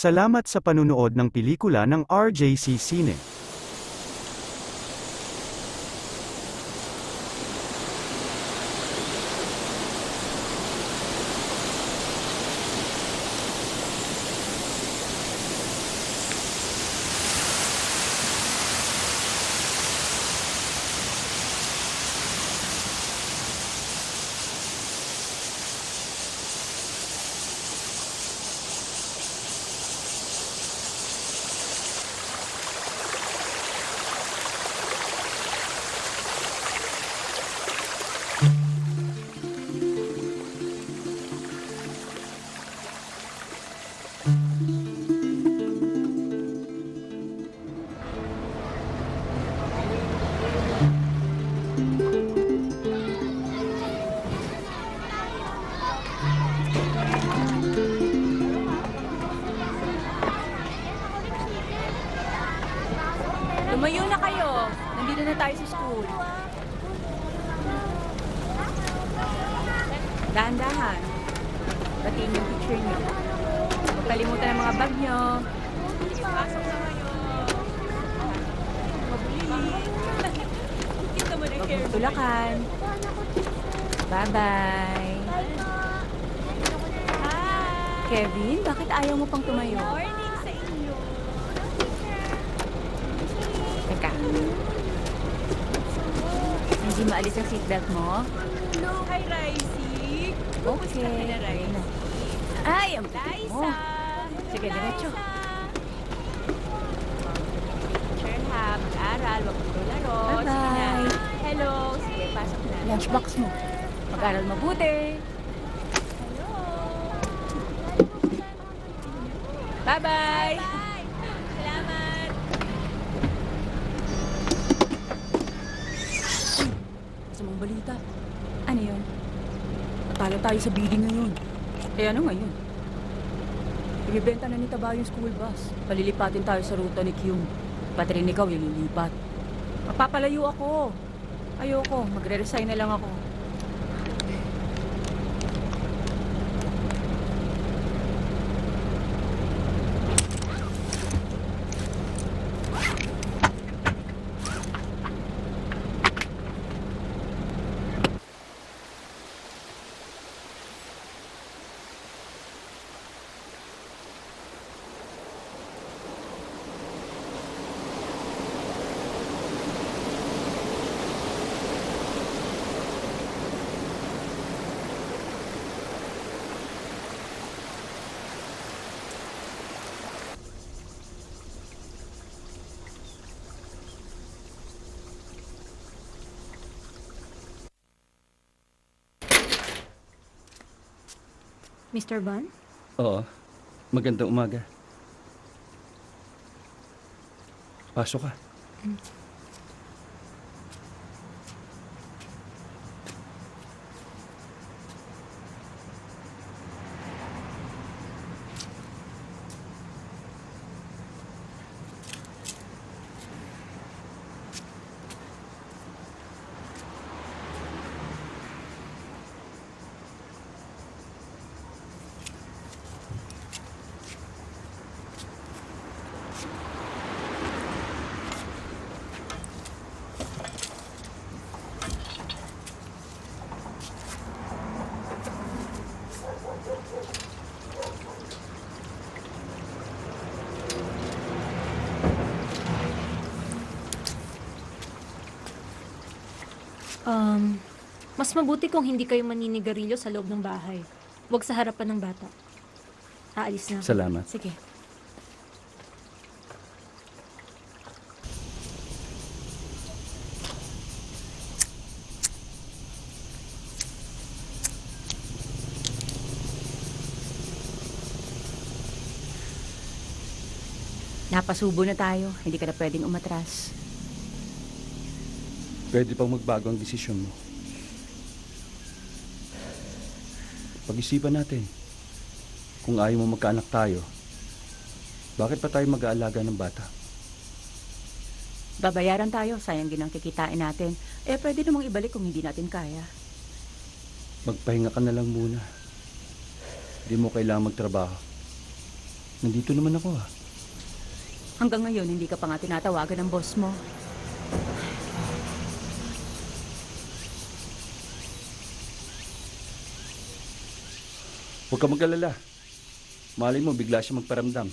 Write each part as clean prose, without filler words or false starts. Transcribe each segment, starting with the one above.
Salamat sa panunood ng pelikula ng RJC Cine. Lumayo na kayo. Nandito na tayo sa school. Dahan-dahan. Batiin yung teacher niyo. Huwag kalimutan ang mga bag niyo. Pasok na kayo. Mabulilit. Kita mo na care. Huwag tulakan. Bye-bye. Hi. Kevin, bakit ayaw mo pang tumayo? Morning sa inyo. Teka. Hindi maalis ang seatbelt mo? Hello, hi, Raisi. Okay. Ay, ang puti mo. Sige, diretso. Teacher ha, mag-aral, wag mo laro. Bye-bye. Sige na. Hello. Sige, pasok na. Lunchbox mo. Mag-aral mabuti. Hello. Bye-bye. Bye. Salamat. Masamang balita. Ano yun? Natalo tayo sa bidding ngayon. Eh ano ngayon? Ibibenta na ni Taba yung school bus. Palilipatin tayo sa ruta ni Kyung. Pati rin ikaw ililipat. Mapapalayo ako. Ayoko, magre-resign na lang ako. Mr. Ban? Oo. Magandang umaga. Pasok ka. Mas mabuti kung hindi kayo maninigarilyo sa loob ng bahay. Huwag sa harapan ng bata. Aalis na ako. Salamat. Sige. Napasubo na tayo. Hindi ka na pwedeng umatras. Pwede pang magbago ang desisyon mo. Pag-isipan natin. Kung ayaw mo magkaanak tayo, bakit pa tayo mag-aalaga ng bata? Babayaran tayo. Sayang din ang kikitain natin. Eh, pwede namang ibalik kung hindi natin kaya. Magpahinga ka na lang muna. Hindi mo kailangang magtrabaho. Nandito naman ako ah. Hanggang ngayon, hindi ka pa nga tinatawagan ng boss mo. Huwag ka mag-alala. Malay mo, bigla siya magparamdam.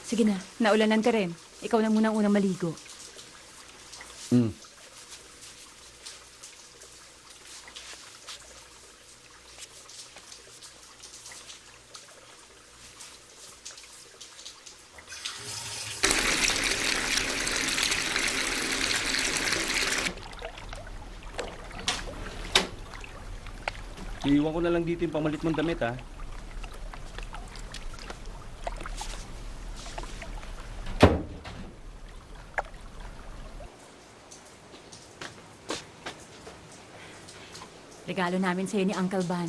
Sige na, naulanan ka rin. Ikaw na muna ang unang maligo. Hmm. Iiwan ko na lang dito yung pamalit mong damit ah. Regalo namin sa'yo ni Uncle Van.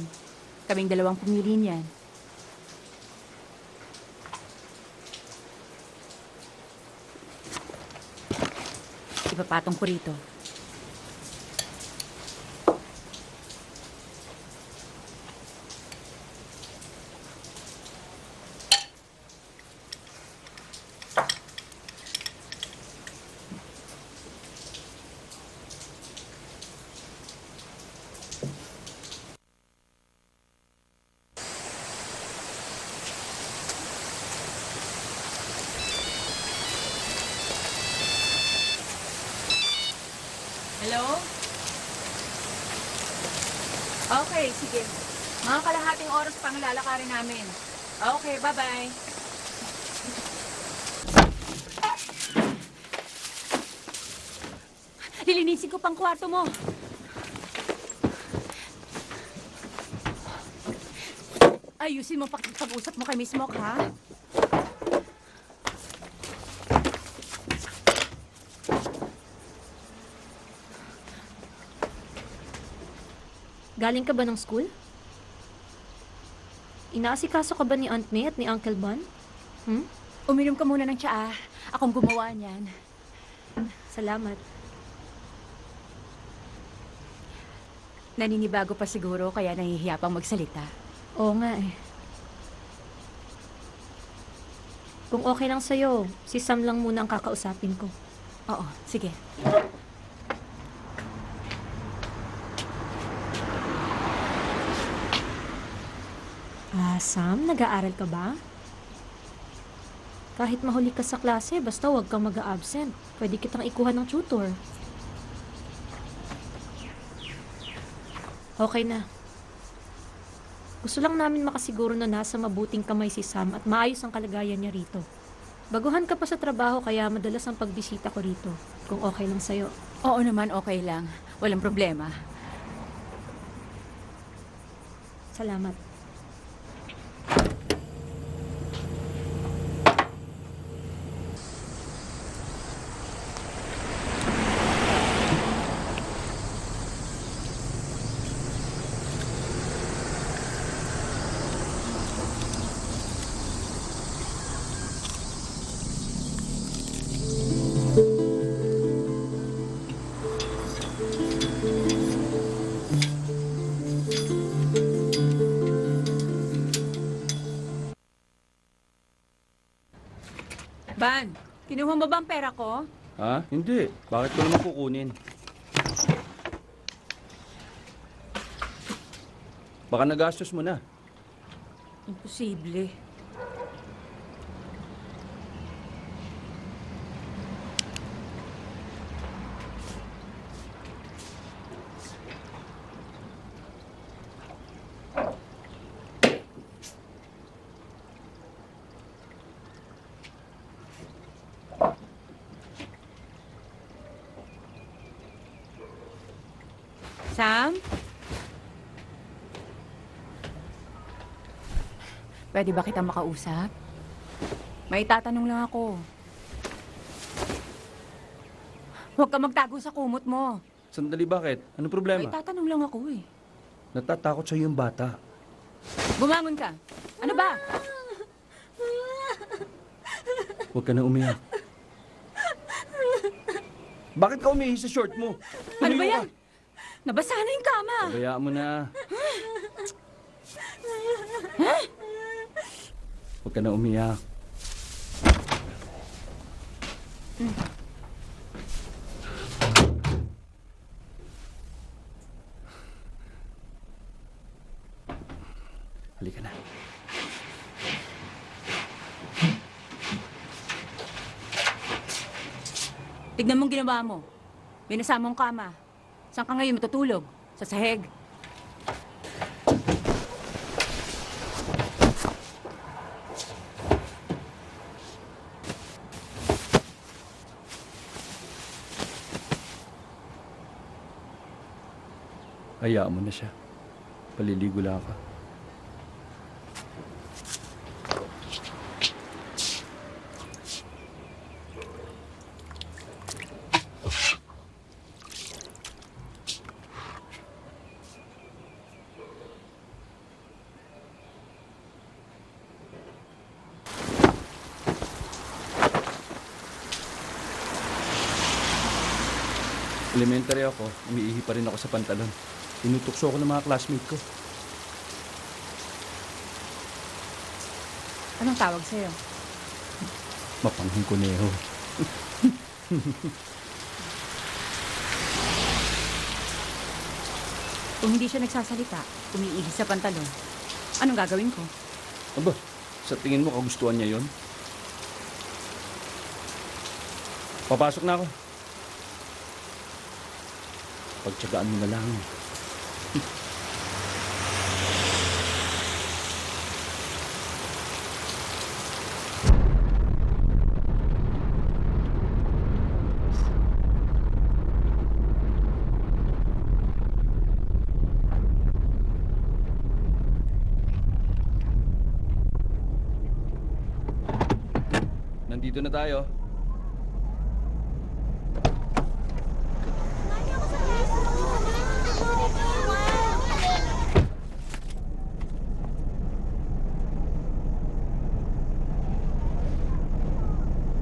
Kaming dalawang pumili niyan. Ipapatong ko rito. Hello? Okay, sige. Mga kalahating oras pang lalakarin namin. Okay, bye-bye. Lilinisin ko pang kwarto mo. Ayusin mo pag-usap mo kay Miss Mok, ha? Galing ka ba ng school? Inaasikaso ka ba ni Aunt May at ni Uncle Bon? Uminom ka muna ng tsaa. Akong gumawa niyan. Salamat. Naninibago pa siguro kaya nahihiya pang magsalita. Oo nga eh. Kung okay lang sa'yo, si Sam lang muna ang kakausapin ko. Oo, sige. Sam, nag-aaral ka ba? Kahit mahuli ka sa klase, basta huwag kang mag-a-absent. Pwede kitang ikuha ng tutor. Okay na. Gusto lang namin makasiguro na nasa mabuting kamay si Sam at maayos ang kalagayan niya rito. Baguhan ka pa sa trabaho kaya madalas ang pagbisita ko rito. Kung okay lang sa'yo. Oo naman, okay lang. Walang problema. Salamat. Van, kinuha mo ba ang pera ko? Ha? Hindi. Bakit ko naman kukunin? Baka nagastos mo na. Imposible. Sam? Pwede ba kita makausap? May tatanong lang ako. Huwag ka magtago sa kumot mo. Sandali, bakit? Anong Ay, problema? tatanong lang ako eh. Natatakot sa'yo yung bata. Bumangon ka. Ano ba? Huwag ka na umiyak. Bakit ka umihi sa short mo? Ano ba Tumayo yan? Nabasa na yung kama. ka. Bayaan mo na. Huwag ka na umiyak. Halika na. Tignan mong ginawa mo. Binasa mong kama. Saan ka ngayon matutulog? Sa sahig. Hayaan mo na siya. Paliligo lang ako. Elementary ako, umiihi pa rin ako sa pantalon. Tinutukso ako ng mga classmate ko. Anong tawag sa'yo? Mapanghing kuneho. Kung hindi siya nagsasalita, umiihi sa pantalon, anong gagawin ko? Aba, sa tingin mo kagustuhan niya yon? Papasok na ako. Pagtsagaan mo na lang. Nandito na tayo.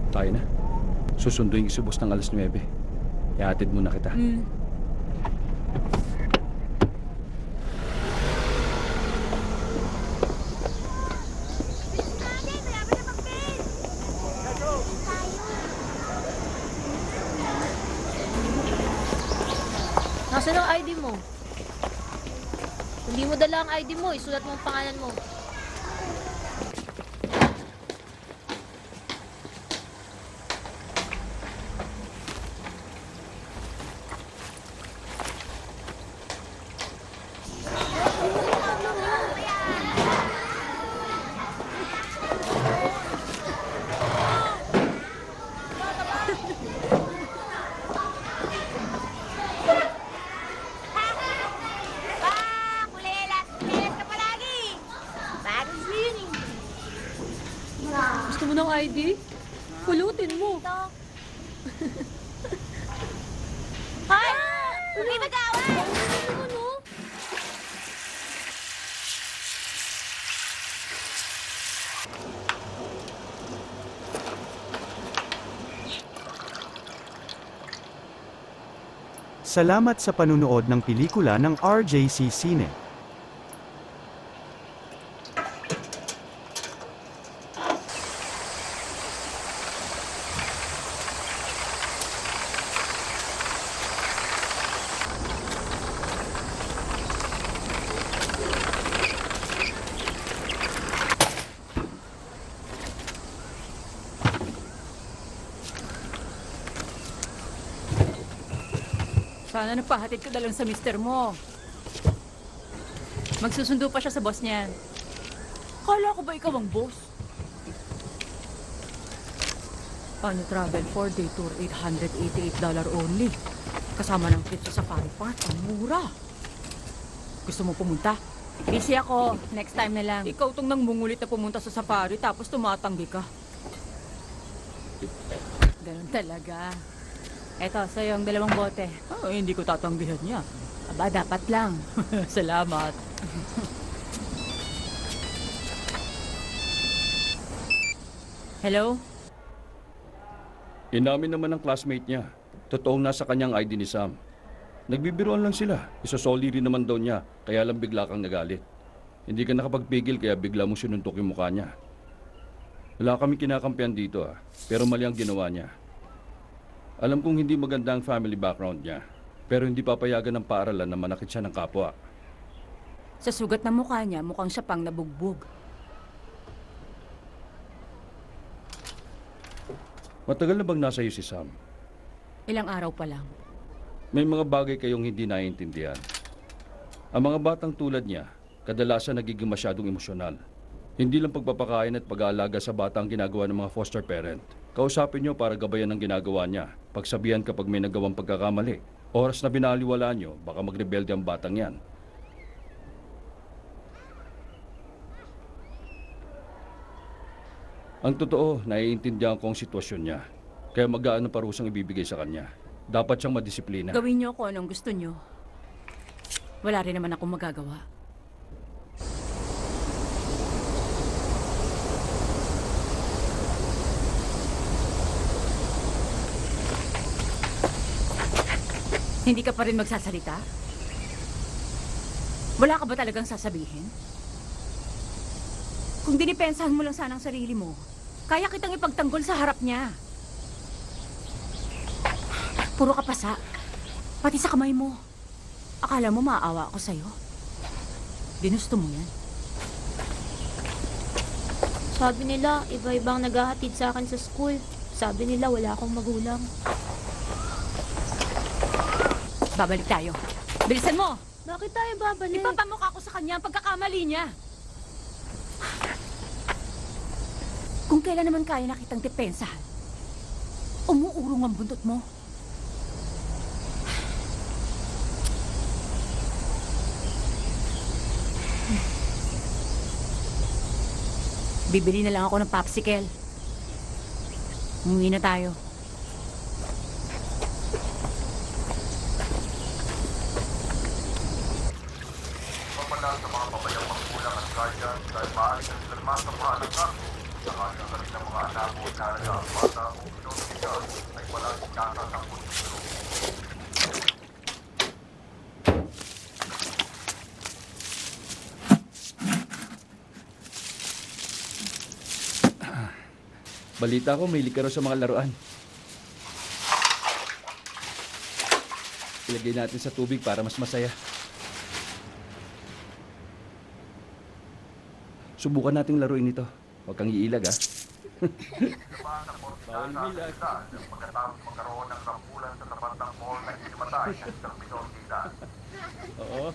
Tayo na. Susunduin ko si boss ng alas 9. Ihatid muna kita. Nasaan ang ID mo? Kung di mo dala ang ID mo, isulat mo ang pangalan mo. Gusto mo ng ID? Pulutin mo. Hoy! Hindi mag-away! Ano? Salamat sa panunood ng pelikula ng RJC Cine. Sana nagpahatid ko na lang sa mister mo. Magsusundo pa siya sa boss niyan. Kala ko ba ikaw ang boss? Paano travel 4-day tour, $888 only. Kasama ng trip sa safari park, ang mura. Gusto mo pumunta? Busy ako, next time na lang. Ikaw tong nang mungulit na pumunta sa safari tapos tumatanggi ka. Ganun talaga. Eto, sa'yo ang 2 bote. Oh, hindi ko tatanggihan niya. Aba, dapat lang. Salamat. Hello? Inamin naman ng classmate niya. Totoong nasa kanyang ID ni Sam. Nagbibiruan lang sila. Isosoli rin naman daw niya, kaya lang bigla kang nagalit. Hindi ka nakapagpigil kaya bigla mong sinuntok yung mukha niya. Wala kami kinakampihan dito pero mali ang ginawa niya. Alam kong hindi maganda ang family background niya, pero hindi papayagan ng paaralan na manakit siya ng kapwa. Sa sugat ng mukha niya, mukhang siya pang nabugbog. Matagal na bang nasa iyo si Sam? Ilang araw pa lang. May mga bagay kayong hindi naiintindihan. Ang mga batang tulad niya, kadalasan nagiging masyadong emosyonal. Hindi lang pagpapakain at pag-aalaga sa bata ang ginagawa ng mga foster parent. Kausapin niyo para gabayan ang ginagawa niya. Pagsabihan kapag may nagawang pagkakamali. Oras na binaliwala niyo, baka magrebelde ang batang yan. Ang totoo, naiintindihan ko ang sitwasyon niya. Kaya mag-aano parusang ibibigay sa kanya. Dapat siyang madisiplina. Gawin niyo kung anong gusto niyo. Wala rin naman akong magagawa. Hindi ka pa rin magsasalita? Wala ka ba talagang sasabihin? Kung dinipensahan mo lang sana ang sarili mo, kaya kitang ipagtanggol sa harap niya. Puro kapasa. Pati sa kamay mo. Akala mo maaawa ako sa'yo? Ginusto mo yan. Sabi nila, iba-ibang naghahatid sa akin sa school. Sabi nila, wala akong magulang. Babalik tayo. Bilisan mo! Bakit tayo babalik? Ipapamukha ko sa kanya ang pagkakamali niya. Kung kailan naman kaya na kitang depensahan, umuurong ang buntot mo. Bibili na lang ako ng popsicle. Umuwi na tayo. Pagmana sa mga pabayang magulang at guardian dahil maaari na silang masampahan ng kaso sa kanyang kanilang mga anak o inalaga ang bata o pinonsigan ay walang natatakot nito. Balita ko, may likaro sa mga laruan. Ilagay natin sa tubig para mas masaya. Subukan nating laruin ito. Huwag kang iilag, ha? Bawal milag. Pagkatapos magkaroon ng rambulan sa tapat ng mall na hinimatay ng isang pinonsigan. Oo.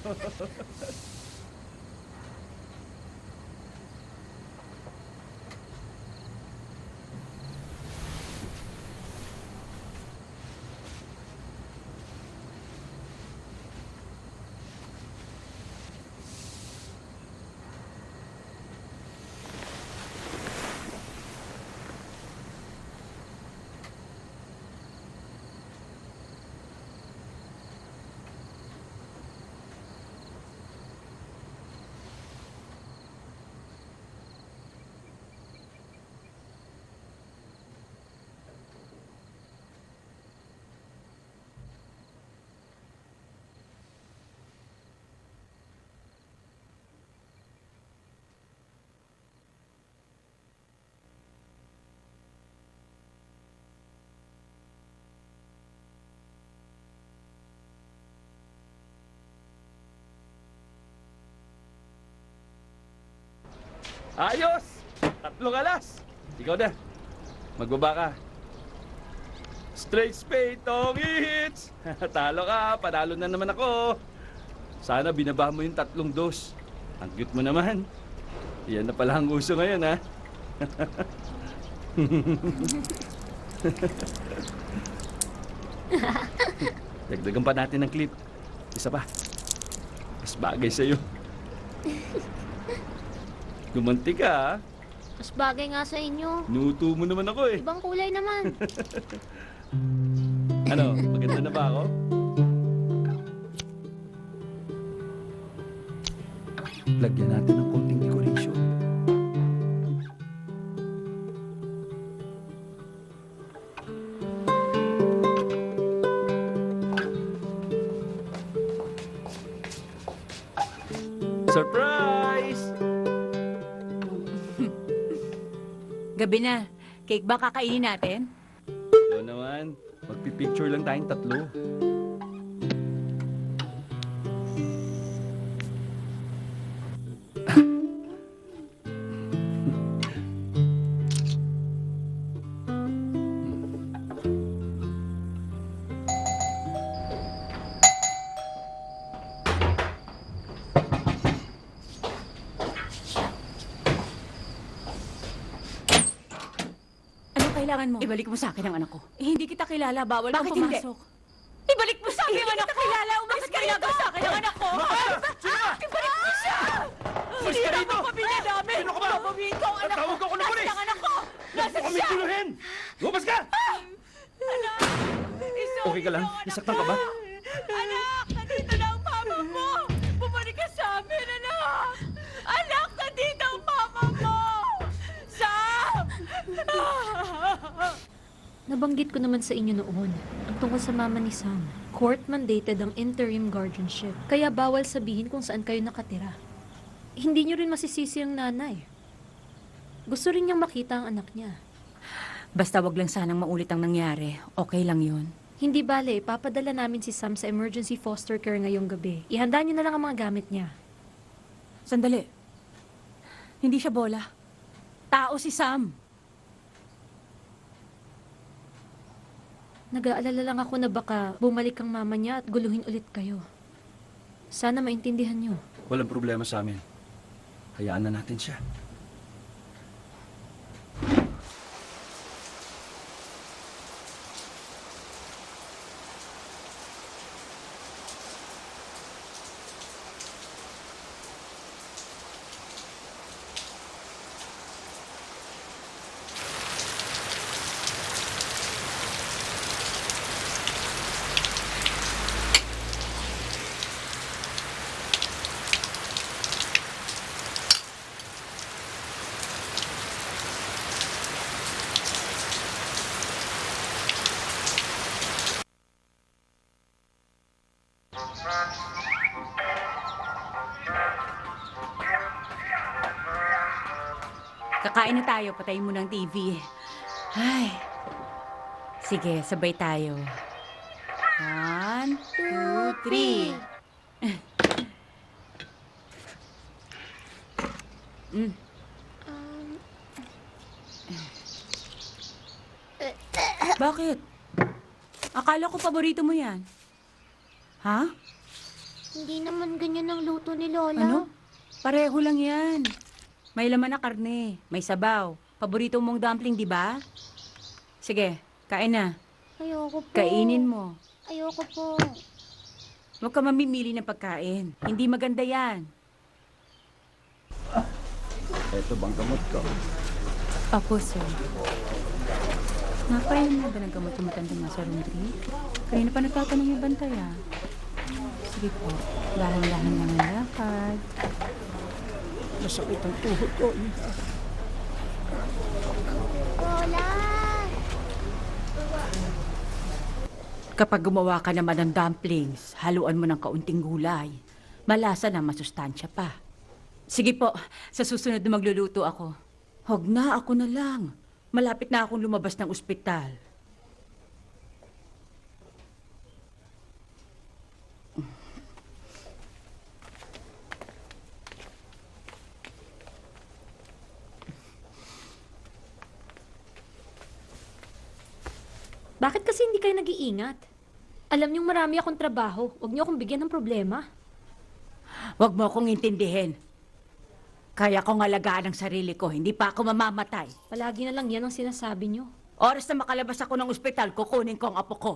Ayos! 3 alas! Ikaw na. Magbaba ka. Straight spade, tong hits! Talo ka, panalo na naman ako. Sana binaba mo yung 3 dos. Ang cute mo naman. Yan na pala ang uso ngayon, ha? Dagdagan pa natin ng clip. Isa pa. Mas bagay sa'yo. Gumanti ka, ha? Mas bagay nga sa inyo. Nuto mo naman ako, eh. Ibang kulay naman. Ano, maganda na ba ako? Lagyan natin ng konting decoration. Surprise! Gabi na. Cake ba kakainin natin? Ito naman, magpipicture lang tayong tatlo. Ano kailangan mo? Ibalik mo sa akin ang anak ko. Eh, hindi kita kilala. Bawal kang Bakit hindi? pumasok. Ibalik mo sa akin ang anak ko! Kilala, umalis ka rito! sa akin ang anak ko! Ibalik mo siya! Umalis ka rito! Pamilya namin! Sino ka ba? Babawiin ko ang anak ko! Tawag ako ng pulis! Nasaan ang anak ko? Nasaan Kami siya? tuluhin! Lumabas ka! Okay ka lang? Nasaktan ka ba? Anak! Nandito na ang mama mo! Bumalik ka sa amin, anak! Anak! Nandito ang mama mo! Sam! Nabanggit ko naman sa inyo noon, ang tungkol sa mama ni Sam. Court-mandated ang interim guardianship, kaya bawal sabihin kung saan kayo nakatira. Hindi nyo rin masisisi ang nanay. Gusto rin niyang makita ang anak niya. Basta wag lang sanang maulit ang nangyari. Okay lang yun. Hindi bale, papadala namin si Sam sa emergency foster care ngayong gabi. Ihanda niyo na lang ang mga gamit niya. Sandali. Hindi siya bola. Tao si Sam. Nag-aalala lang ako na baka bumalik ang mama niya at guluhin ulit kayo. Sana maintindihan niyo. Walang problema sa amin. Hayaan na natin siya. Kakain na tayo, patayin mo ng TV. Ay. Sige, sabay tayo. 1, 2, 3. Bakit? Akala ko paborito mo yan. Ha? Hindi naman ganyan ang luto ni Lola. Ano? Pareho lang yan. May laman na karne, may sabaw. Paborito mong dumpling, di ba? Sige, kain na. Ayoko po. Kainin mo. Ayoko po. Huwag ka mamimili ng pagkain. Hindi maganda yan. Ito bang gamot ko? Opo, sir. Napainom mo ba ng gamot yung matandang nasa room 3? Kanina pa nagtatanong yung bantay, ah. Sige po. Dahan-dahan lang ang lakad. Masakit ang tuhod ko. Lola! Kapag gumawa ka naman ng dumplings, haluan mo ng kaunting gulay. Malasa na, masustansya pa. Sige po, sa susunod na magluluto ako. Huwag na, ako na lang. Malapit na akong lumabas ng ospital. Bakit kasi hindi kayo nag-iingat? Alam niyong marami akong trabaho. Huwag niyo akong bigyan ng problema. Huwag mo akong intindihin. Kaya kong alagaan ang sarili ko, hindi pa ako mamamatay. Palagi na lang yan ang sinasabi niyo. Oras na makalabas ako ng ospital, kukunin ko ang apo ko.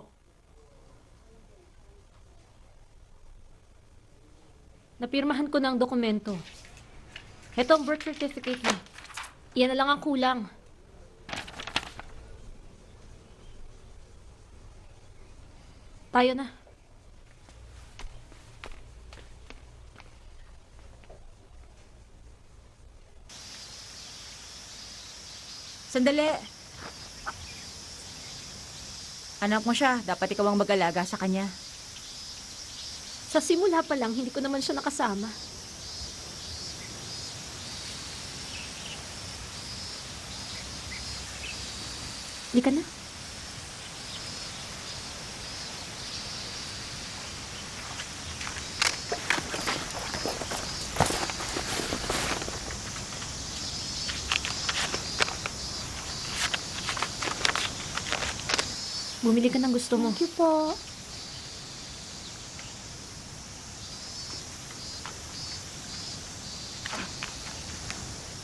Napirmahan ko na ang dokumento. Ito ang birth certificate niya. Iyan na lang ang kulang. Tayo na. Sandali! Anak mo siya, dapat ikaw ang mag-alaga sa kanya. Sa simula pa lang, hindi ko naman siya nakasama. Di ka na. Bumili ka ng gusto mo. Thank you po.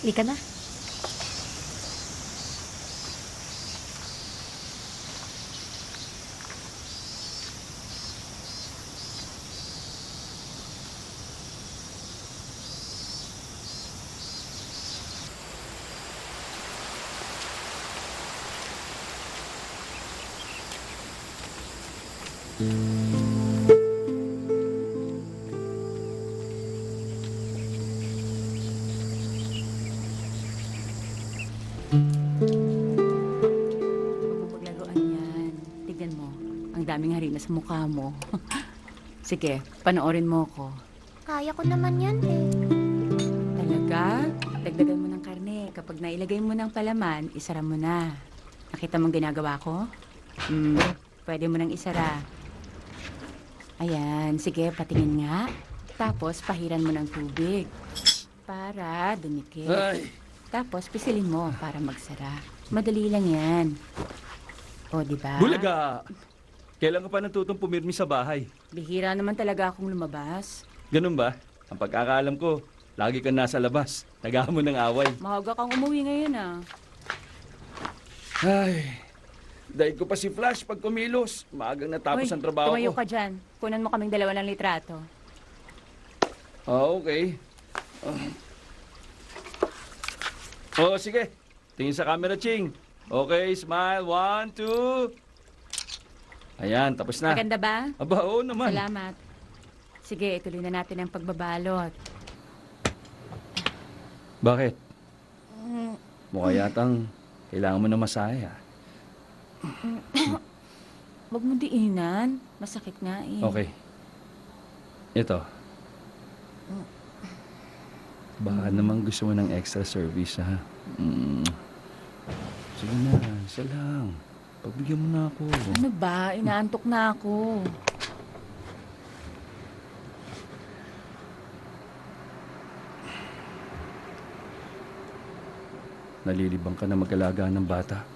Di ka na. Huwag mo paglaruan yan. Tignan mo, ang daming harina sa mukha mo. Sige, panoorin mo ko. Kaya ko naman yan eh. Talaga? Dagdagan mo ng karne. Kapag nailagay mo ng palaman, isara mo na. Nakita mong ginagawa ko? Pwede mo nang isara. Ayan, sige, patingin nga. Tapos, pahiran mo ng tubig. Para dumikit. Ay, Tapos, pisilin mo para magsara. Madali lang yan. O, di ba? Bulaga! Kailan ka pa natutong pumirmi sa bahay? Bihira naman talaga akong lumabas. Ganun ba? Ang pagkakaalam ko, lagi kang nasa labas. Tagahan mo ng away. Mahaga kang umuwi ngayon, ah. Ay, dahil ko pa si Flash pag kumilos. Maagang natapos ang trabaho tumayo ko. ka dyan. Kunan mo kaming dalawa ng litrato. Okay. Oh, sige. Tingin sa camera, Ching. Okay, smile. 1, 2. Ayan, tapos na. Maganda ba? Aba, oo naman. Salamat. Sige, ituloy na natin ang pagbabalot. Bakit? Mukha yatang kailangan mo na masaya. Huwag mo diinan. Masakit nga eh. Okay. Ito. Baka naman gusto mo ng extra service, ha? Sige na, isa lang. Pagbigyan mo na ako. Ano ba? Inaantok na ako. Nalilibang ka na mag-alaga ng bata.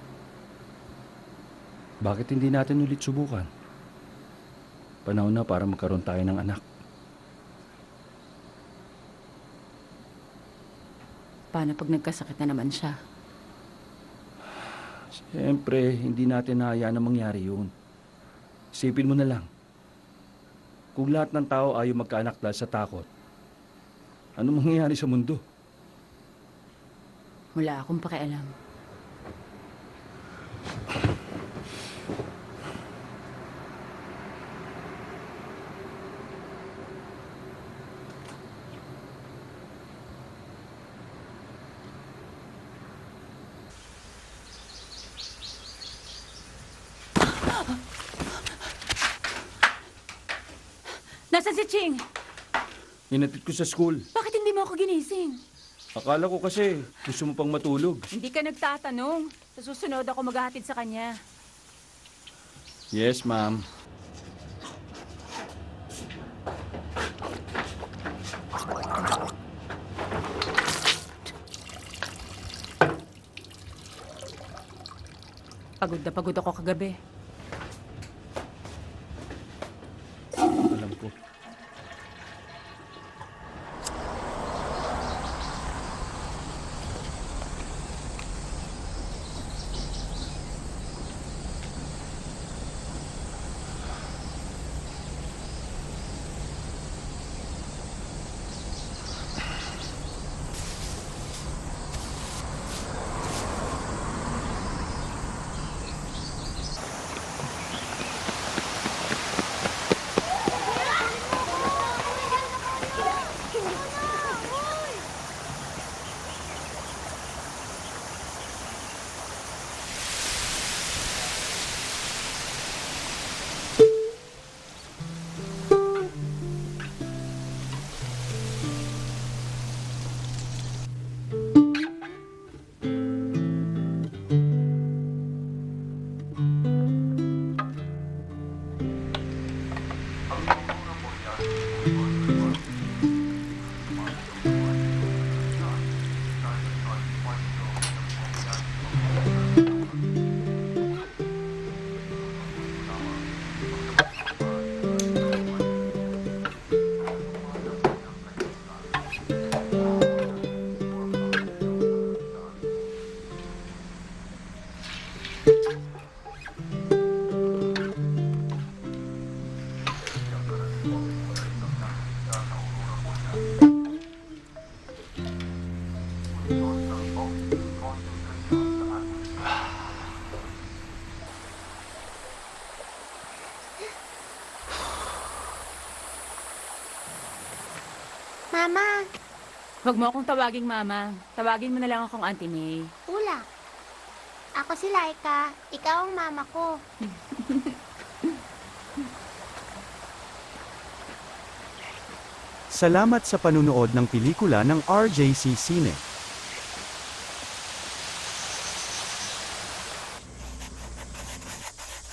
Bakit hindi natin ulit subukan? Panahon na para magkaroon tayo ng anak. Paano pag nagkasakit na naman siya? Siyempre, hindi natin nahayaan na mangyari yun. Isipin mo na lang. Kung lahat ng tao ayaw magkaanak dahil sa takot, ano mangyayari sa mundo? Wala akong pakialam. Nasaan si Ching? Hinatid ko sa school. Bakit hindi mo ako ginising? Akala ko kasi gusto mo pang matulog. Hindi ka nagtatanong. Sa susunod ako maghahatid sa kanya. Yes, ma'am. Pagod ako kagabi. Alam ko. Mama, Huwag mo akong tawaging mama. Tawagin mo na lang akong Auntie May. Ula. Ako si Laika. Ikaw ang mama ko. Salamat sa panunood ng pelikula ng RJC Cine.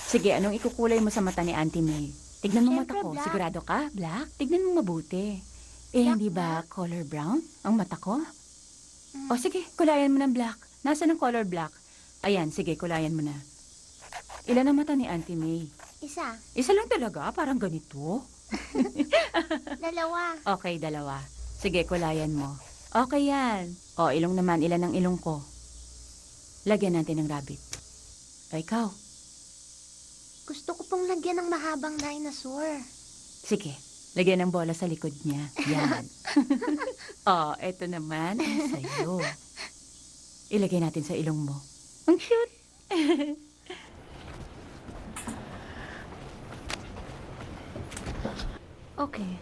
Sige, anong ikukulay mo sa mata ni Auntie May? Tignan mo mata Siyempre, ko. black. Sigurado ka? Black? Tignan mo mabuti. Hindi ba color brown ang mata ko? O sige, kulayan mo ng black. Nasaan ang color black? Ayan, sige, kulayan mo na. Ilan ang mata ni Auntie May? Isa. Isa lang talaga? Parang ganito? Dalawa. Okay, dalawa. Sige, kulayan mo. Okay yan. O, ilong naman. Ilan ang ilong ko? Lagyan natin ng rabbit. O, ikaw. Gusto ko pong lagyan ng mahabang dinosaur. Sige, lagyan ng bola sa likod niya. Yan. O, eto naman ang sa'yo. Ilagay natin sa ilong mo. Ang cute. Okay.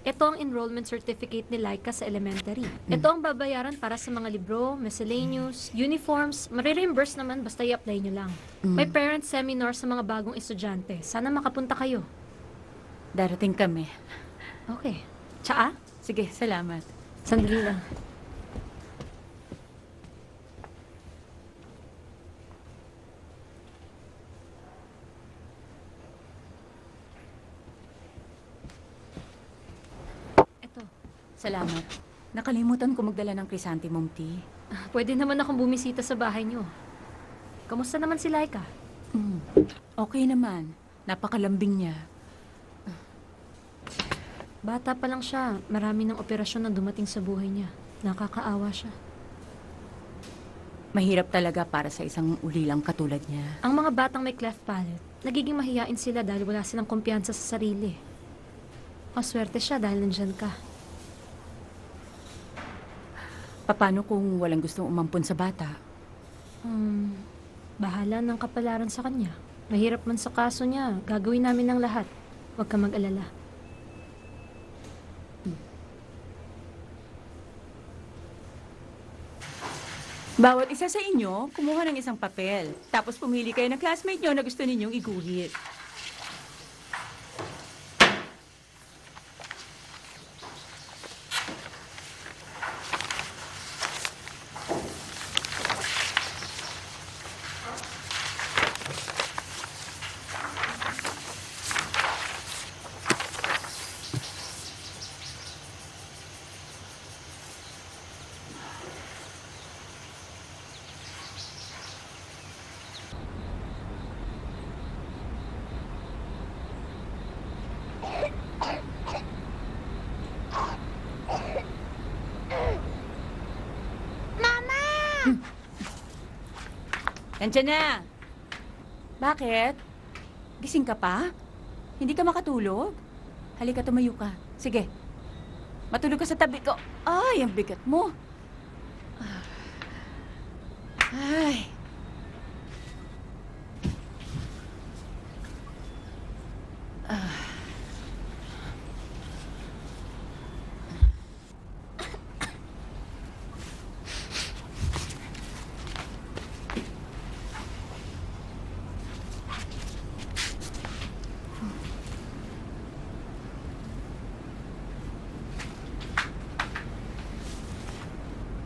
Ito ang enrollment certificate ni Laika sa elementary. Ito ang babayaran para sa mga libro, miscellaneous, uniforms. Marireimburse naman basta i-apply nyo lang. May parent seminar sa mga bagong estudyante. Sana makapunta kayo. Darating kami. Okay. Tsaa? Sige, salamat. Sandali lang. Ito. Salamat. Nakalimutan ko magdala ng chrysanthemum tea. Pwede naman akong bumisita sa bahay nyo. Kamusta naman si Laika? Okay naman. Napakalambing niya. Bata pa lang siya. Marami ng operasyon na dumating sa buhay niya. Nakakaawa siya. Mahirap talaga para sa isang ulilang katulad niya. Ang mga batang may cleft palate, nagiging mahiyain sila dahil wala silang kumpiyansa sa sarili. Maswerte siya dahil nandyan ka. Paano kung walang gustong umampun sa bata? Bahala ng kapalaran sa kanya. Mahirap man sa kaso niya, gagawin namin ng lahat. Huwag ka mag-alala. Bawat isa sa inyo, kumuha ng isang papel. Tapos pumili kayo ng classmate nyo na gusto ninyong iguhit. Nandiyan na! Bakit? Gising ka pa? Hindi ka makatulog? Halika, tumayo ka. Sige. Matulog ka sa tabi ko. Ay, ang bigat mo. Ay.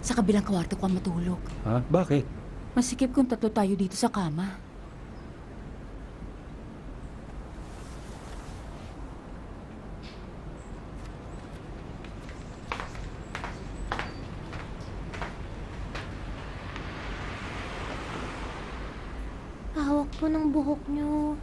Sa kabilang kwarto ko matulog. Ha? Bakit? Masikip kung tatlo tayo dito sa kama. Hawak po ng buhok niyo.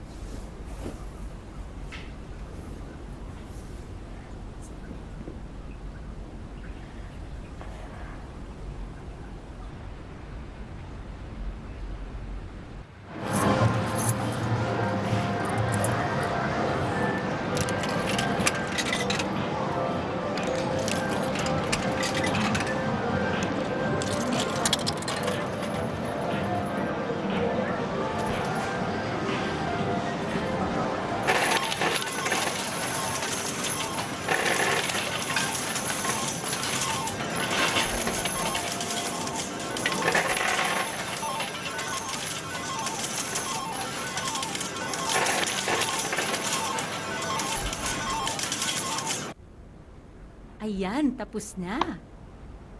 Ayan, tapos na.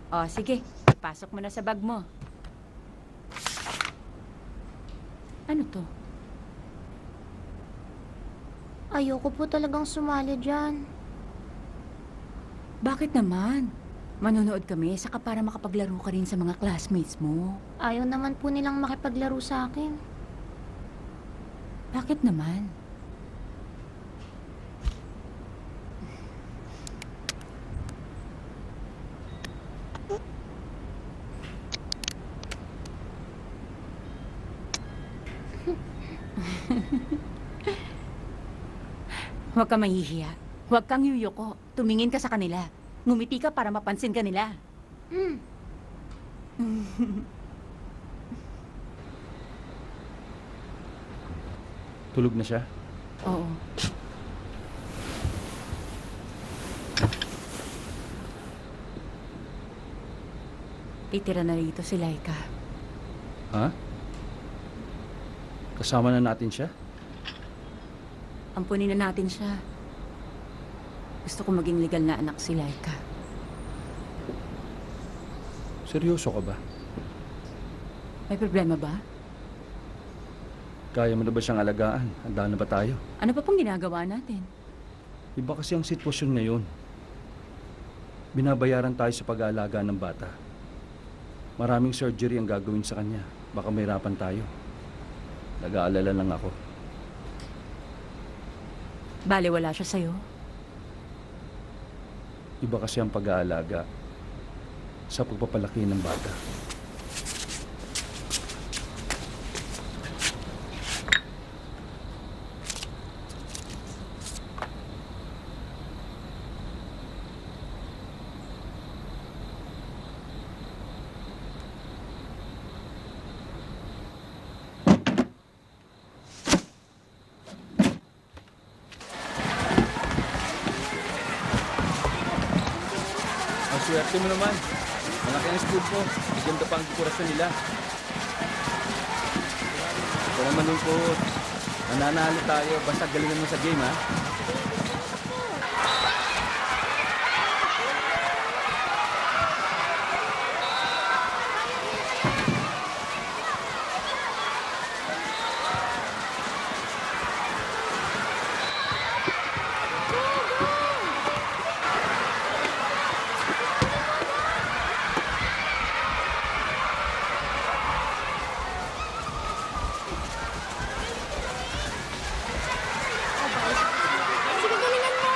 O, sige. Pasok mo na sa bag mo. Ano to? Ayoko po talagang sumali dyan. Bakit naman? Manonood kami, saka para makapaglaro ka rin sa mga classmates mo. Ayaw naman po nilang makipaglaro sa akin. Bakit naman? Huwag ka mahihiya. Huwag kang yuyuko. Tumingin ka sa kanila. Ngumiti ka para mapansin ka nila. Hmm. Tulog na siya? Oo. Titira na rito si Laika. Ha? Kasama na natin siya? Ampunin na natin siya. Gusto ko maging legal na anak si Laika. Seryoso ka ba? May problema ba? Kaya mo na ba siyang alagaan? Handa na ba tayo? Ano pa pong ginagawa natin? Iba kasi ang sitwasyon ngayon. Binabayaran tayo sa pag-aalaga ng bata. Maraming surgery ang gagawin sa kanya. Baka mahirapan tayo. Nag-aalala lang ako. Bale, wala siya sa'yo. Iba kasi ang pag-aalaga sa pagpapalaki ng bata. Ang swerte mo naman. Malaki ang school ko. Maganda pa ang dekorasyon nila. Ito naman lungkot. Nananalo tayo. Basta galingan mo sa game, ha? Sige, galingan mo!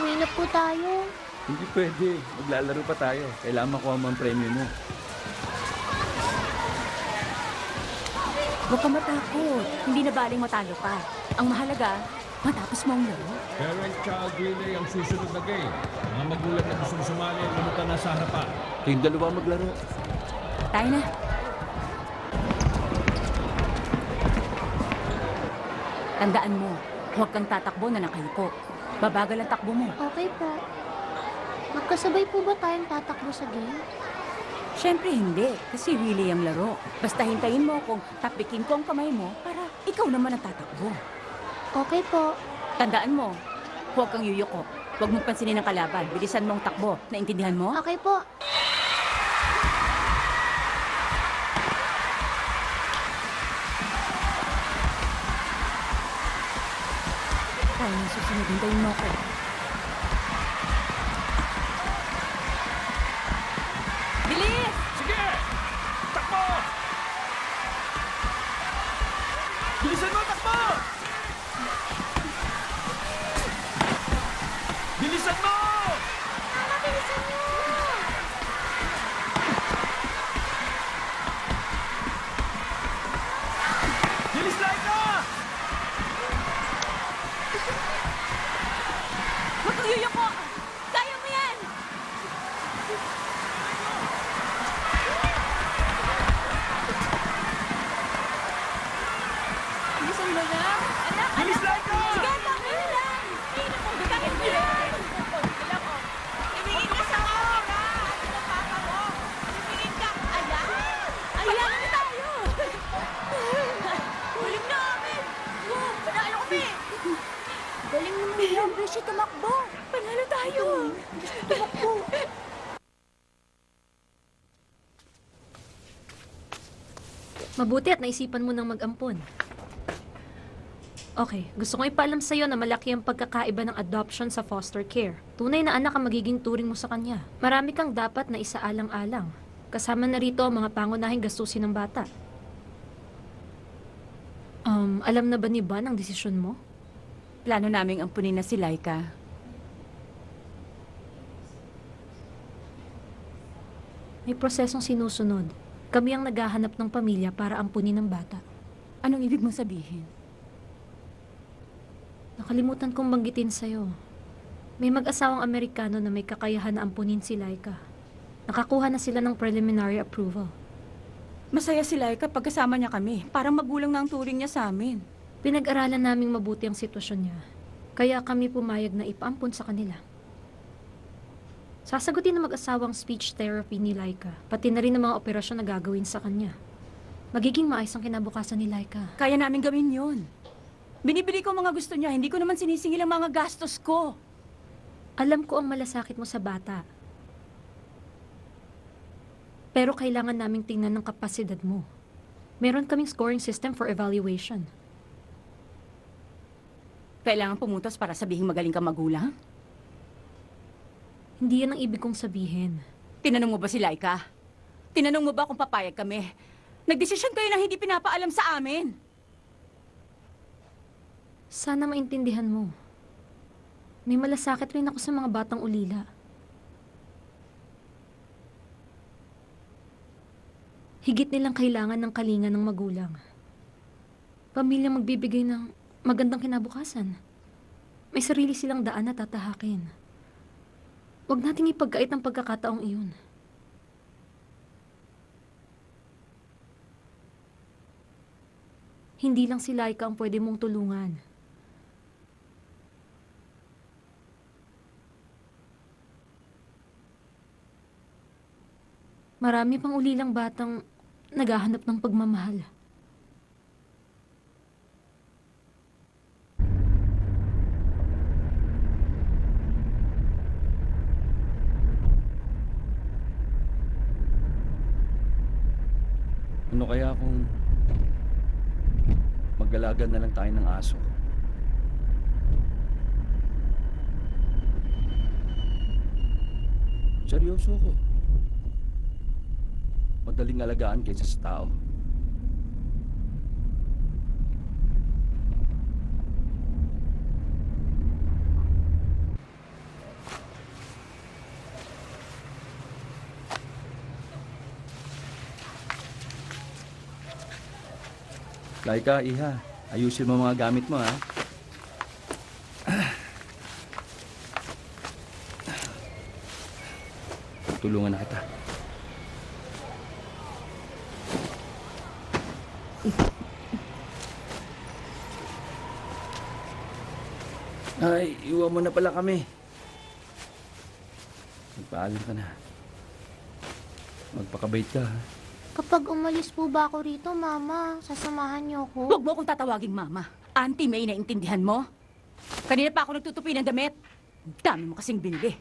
Uwi na po tayo. Hindi pwede. Maglalaro pa tayo. Kailangan makuha mo ang premyo mo. Huwag ka matakot. Hindi na baling matalo pa. Ang mahalaga, matapos mo ang laro. Parent-child relay ang susunod na game. Mga magulang na gusto sumali, lumunta na sa harapan. Kayong dalawa maglaro. Tayo na. Tandaan mo, huwag kang tatakbo na nakayuko. Babagal ang takbo mo. Okay po. Magkasabay po ba tayong tatakbo sa game? Siyempre hindi, kasi relay ang laro. Basta hintayin mo kung tapikin ko ang kamay mo para ikaw naman ang tatakbo. Okay po. Tandaan mo, huwag kang yuyuko. Huwag mong pansinin ang kalaban. Bilisan mong takbo. Naintindihan mo? Okay po. Tayo na susunod. Hintayin mo ako. Bilis! Sige! Takbo! Bilisan mo, takbo! Bilisan mo! Bilis, Laika! Mabuti at naisipan mo ng mag-ampon. Okay, gusto kong ipaalam sa'yo na malaki ang pagkakaiba ng adoption sa foster care. Tunay na anak ang magiging turing mo sa kanya. Marami kang dapat na isaalang-alang. Kasama na rito ang mga pangunahing gastusin ng bata. Alam na ba ni Ban ang desisyon mo? Plano naming ampunin na si Laika. May prosesong sinusunod. Kami ang naghahanap ng pamilya para ampunin ng bata. Anong ibig mong sabihin? Nakalimutan kong banggitin sa'yo. May mag-asawang Amerikano na may kakayahan na ampunin si Laika. Nakakuha na sila ng preliminary approval. Masaya si Laika pagkasama niya kami. Parang magulang na ang turing niya sa amin. Pinag-aralan naming mabuti ang sitwasyon niya. Kaya kami pumayag na ipaampun sa kanila. Sasagutin ng mag-asawang speech therapy ni Laika, pati na rin ang mga operasyon na gagawin sa kanya. Magiging maayos ang kinabukasan ni Laika. Kaya namin gawin yon. Binibili ko ang mga gusto niya, hindi ko naman sinisingil ang mga gastos ko. Alam ko ang malasakit mo sa bata. Pero kailangan naming tingnan ng kapasidad mo. Meron kaming scoring system for evaluation. Kailangan pumuntos para sabihing magaling ka magulang? Hindi yan ang ibig kong sabihin. Tinanong mo ba si Laika? Tinanong mo ba kung papayag kami? Nagdesisyon kayo na hindi pinapaalam sa amin. Sana maintindihan mo. May malasakit rin ako sa mga batang ulila. Higit nilang kailangan ng kalinga ng magulang. Pamilyang magbibigay ng magandang kinabukasan. May sarili silang daan na tatahakin. Huwag nating ipagkait ang pagkakataong iyon. Hindi lang si Laika ang pwede mong tulungan. Marami pang ulilang batang naghahanap ng pagmamahal. Ano kaya kung mag-alaga na lang tayo ng aso? Seryoso ko. Madaling alagaan kaysa sa tao. Laika, iha. Ayusin mo mga gamit mo, ha? Tulungan na kita. Ay, iwan mo na pala kami. Magpaalam ka na. Magpakabait ka, ha? Kapag umalis po ba ako rito, Mama, sasamahan niyo ako? Huwag mo akong tatawaging mama. Auntie May, naintindihan mo? Kanina pa ako nagtutupi ng damit. Dami mo kasing binili.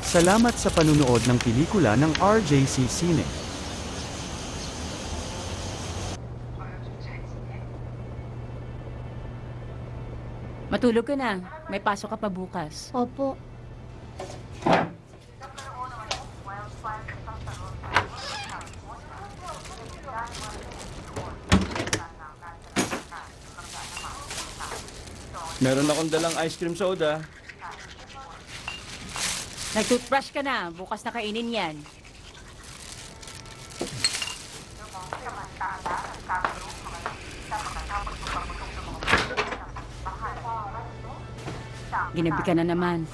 Salamat sa panunood ng pelikula ng RJC Cine. Matulog ka na. May pasok ka pa bukas. Opo. Meron akong dalang ice cream soda. Nag-toothbrush ka na. Bukas na kainin yan. Ginabi ka na naman.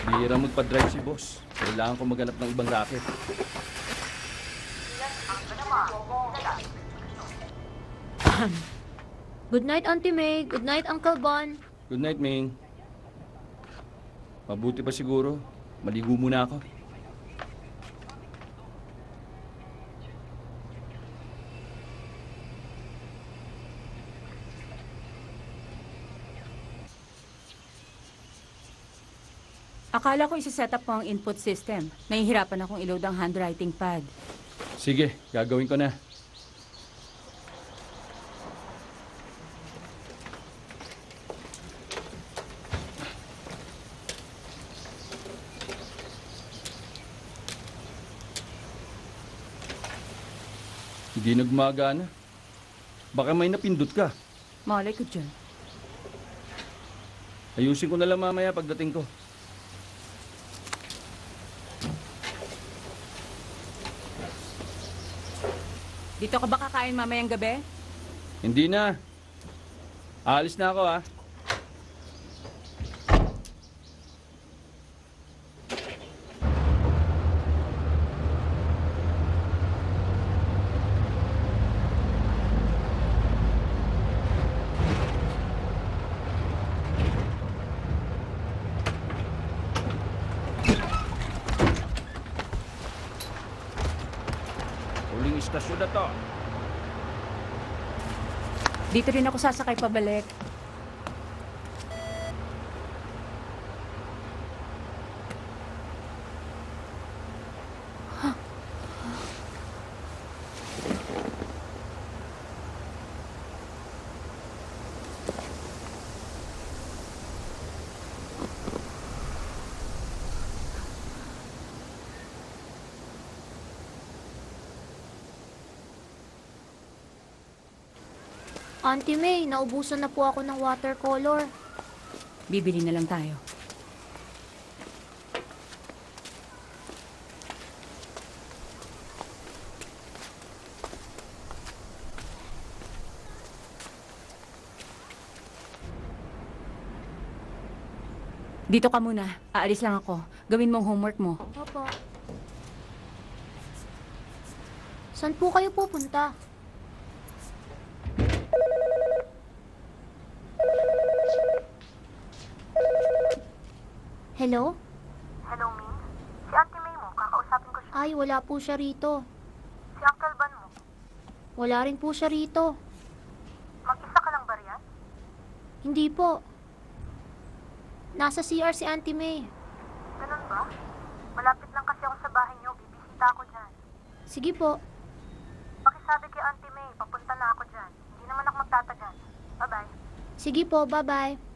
Bihira magpa-drive si boss. Kailangan ko maghanap ng ibang racket. Good night, Auntie May. Good night, Uncle Bon. Good night, Ming. Mabuti pa siguro. Maligo muna ako. Akala ko isa-set up mo ang input system. Nahihirapan akong i-load ang handwriting pad. Sige, gagawin ko na. Hindi nagmagana. Baka may napindot ka. Malay ko dyan. Ayusin ko na lang mamaya pagdating ko. Dito ka ba kakain mamayang gabi? Hindi na. Aalis na ako, ha. Huling istasyon na to. Dito rin ako sasakay pabalik. Auntie May, naubusan na po ako ng watercolor. Bibili na lang tayo. Dito ka muna. Aalis lang ako. Gawin mong homework mo. Opo. Saan po kayo pupunta? Hello? Hello, Min. Si Auntie May mo, kakausapin ko siya. Ay, wala po siya rito. Si Uncle Van mo, Wala rin po siya rito. mag-isa ka lang ba riyan? Hindi po. Nasa CR si Auntie May. Ganun ba? Malapit lang kasi ako sa bahay niyo, bibisita ako dyan. Sige po. Pakisabi kay Auntie May, papunta na ako dyan. Hindi naman ako magtatagal. Bye-bye. Sige po, bye-bye.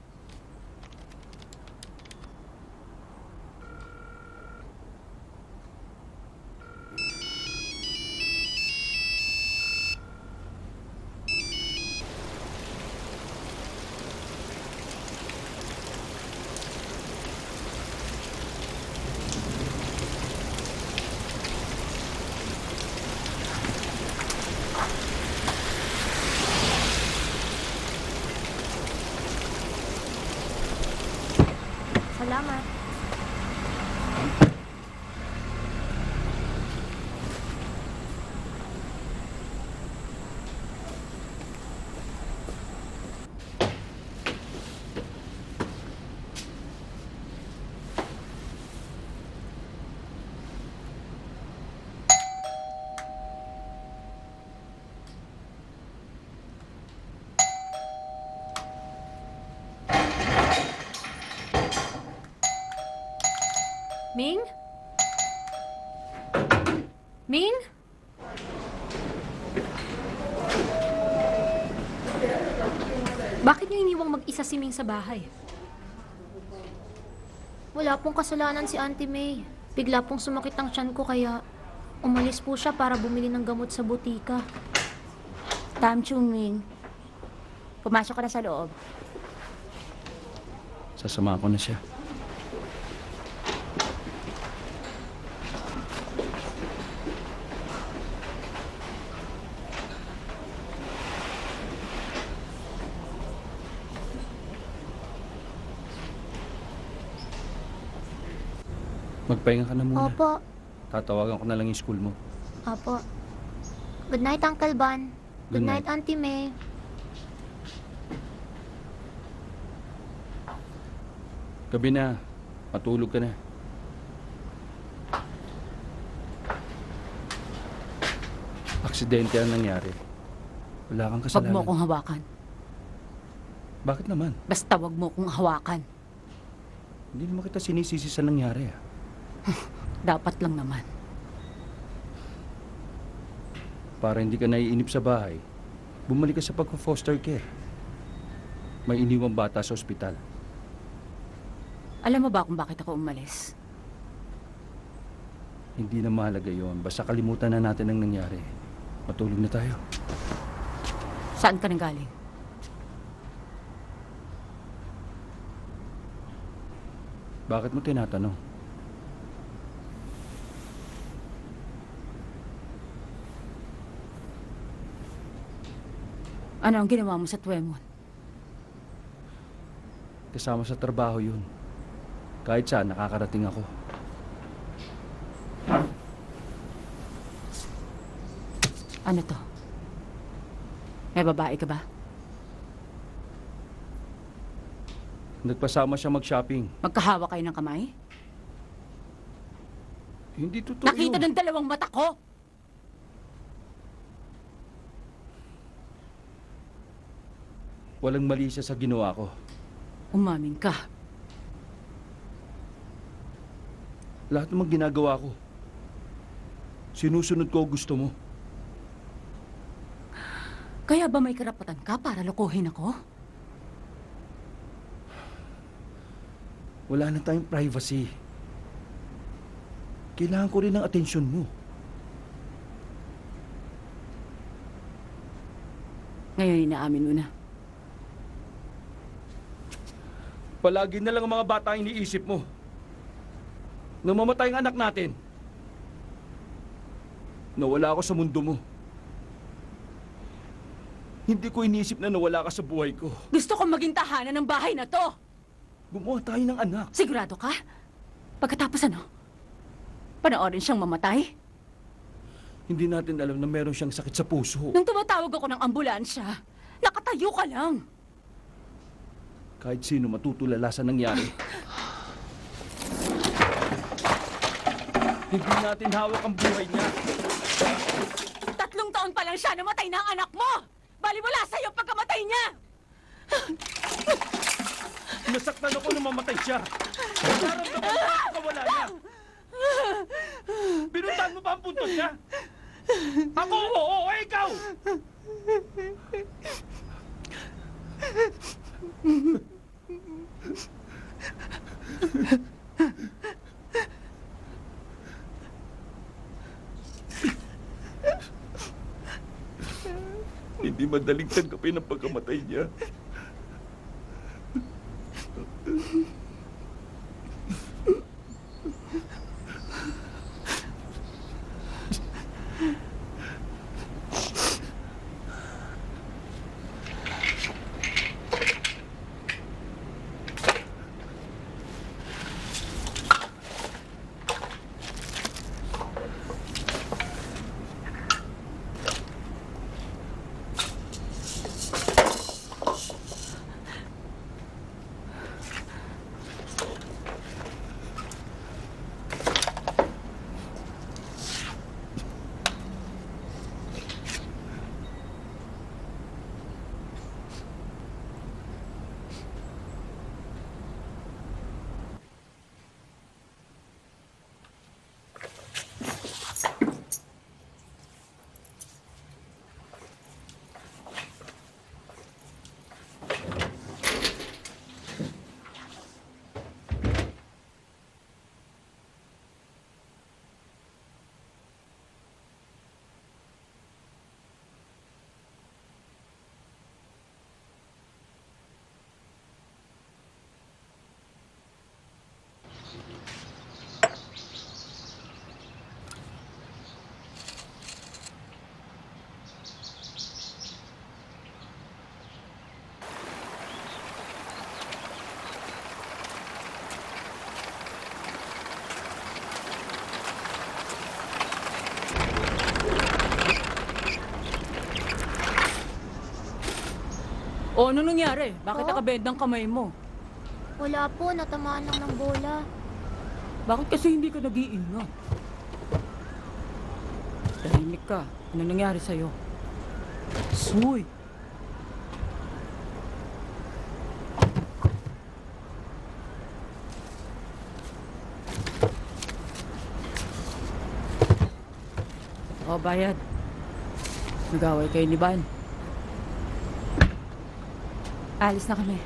Salamat. mong mag-isa si Ming sa bahay? Wala pong kasalanan si Auntie May. Bigla pong sumakit ang tiyan ko kaya umalis po siya para bumili ng gamot sa butika. Tam Chuming, pumasok ka na sa loob. Sasama ko na siya. Magpahinga ka na muna. Opo. Tatawagan ko na lang yung school mo. Opo. Good night, Uncle Bon. Good Good night, night. Auntie May. Gabi na. Matulog ka na. Aksidente ang nangyari. Wala kang Huwag kasalanan. mo akong hawakan. Bakit naman? Basta huwag mo akong hawakan. Hindi naman kita sinisisi sa nangyari. Dapat lang naman. Para hindi ka naiinip sa bahay, bumalik ka sa pag-foster care. May iniwang bata sa ospital. Alam mo ba kung bakit ako umalis? Hindi na mahalaga yon. Basta kalimutan na natin ang nangyari. Matulog na tayo. Saan ka nang galing? Bakit mo tinatanong? Ano ang ginawa mo sa Tuemon? Kasama sa trabaho yun. Kahit saan, nakakarating ako. Ano to? May babae ka ba? Nagpasama siya mag-shopping. Magkahawa kayo ng kamay? Hindi totoo Nakita yun. ng dalawang mata ko! Walang mali siya sa ginawa ko. Umamin ka. Lahat naman ginagawa ko. Sinusunod ko ang gusto mo. Kaya ba may karapatan ka para lokohin ako? Wala na tayong privacy. Kailangan ko rin ng atensyon mo. Ngayon inaamin mo na. Palagi na lang ang mga bata ang iniisip mo. Nang mamatay ang anak natin, nawala ako sa mundo mo. Hindi ko iniisip na nawala ka sa buhay ko. Gusto kong maging tahanan ng bahay na to! Gumawa tayo ng anak. Sigurado ka? Pagkatapos ano? Panoorin siyang mamatay? Hindi natin alam na meron siyang sakit sa puso. Nung tumatawag ako ng ambulansya, nakatayo ka lang. Kahit sino matutulala sa nangyari. Hindi natin hawak ang buhay niya. 3 taon pa lang siya, namatay na ang anak mo! Baliwala sa'yo pagkamatay niya! Nasaktan ako nung mamatay siya. Nararamdaman ko ang kawala niya. Binuntahan mo ba ang punto niya? Ako, oo, ikaw! Hindi madaling tanggapin ang pagkamatay niya. O, ano nangyari? Bakit Oh? nakabendang kamay mo? Wala po, natamaan lang ng bola. Bakit kasi hindi ka nag-iingat? Tahimik ka. Ano nangyari sa'yo? Suy! O, bayad. Nag-away kayo ni Van. Alis na kami.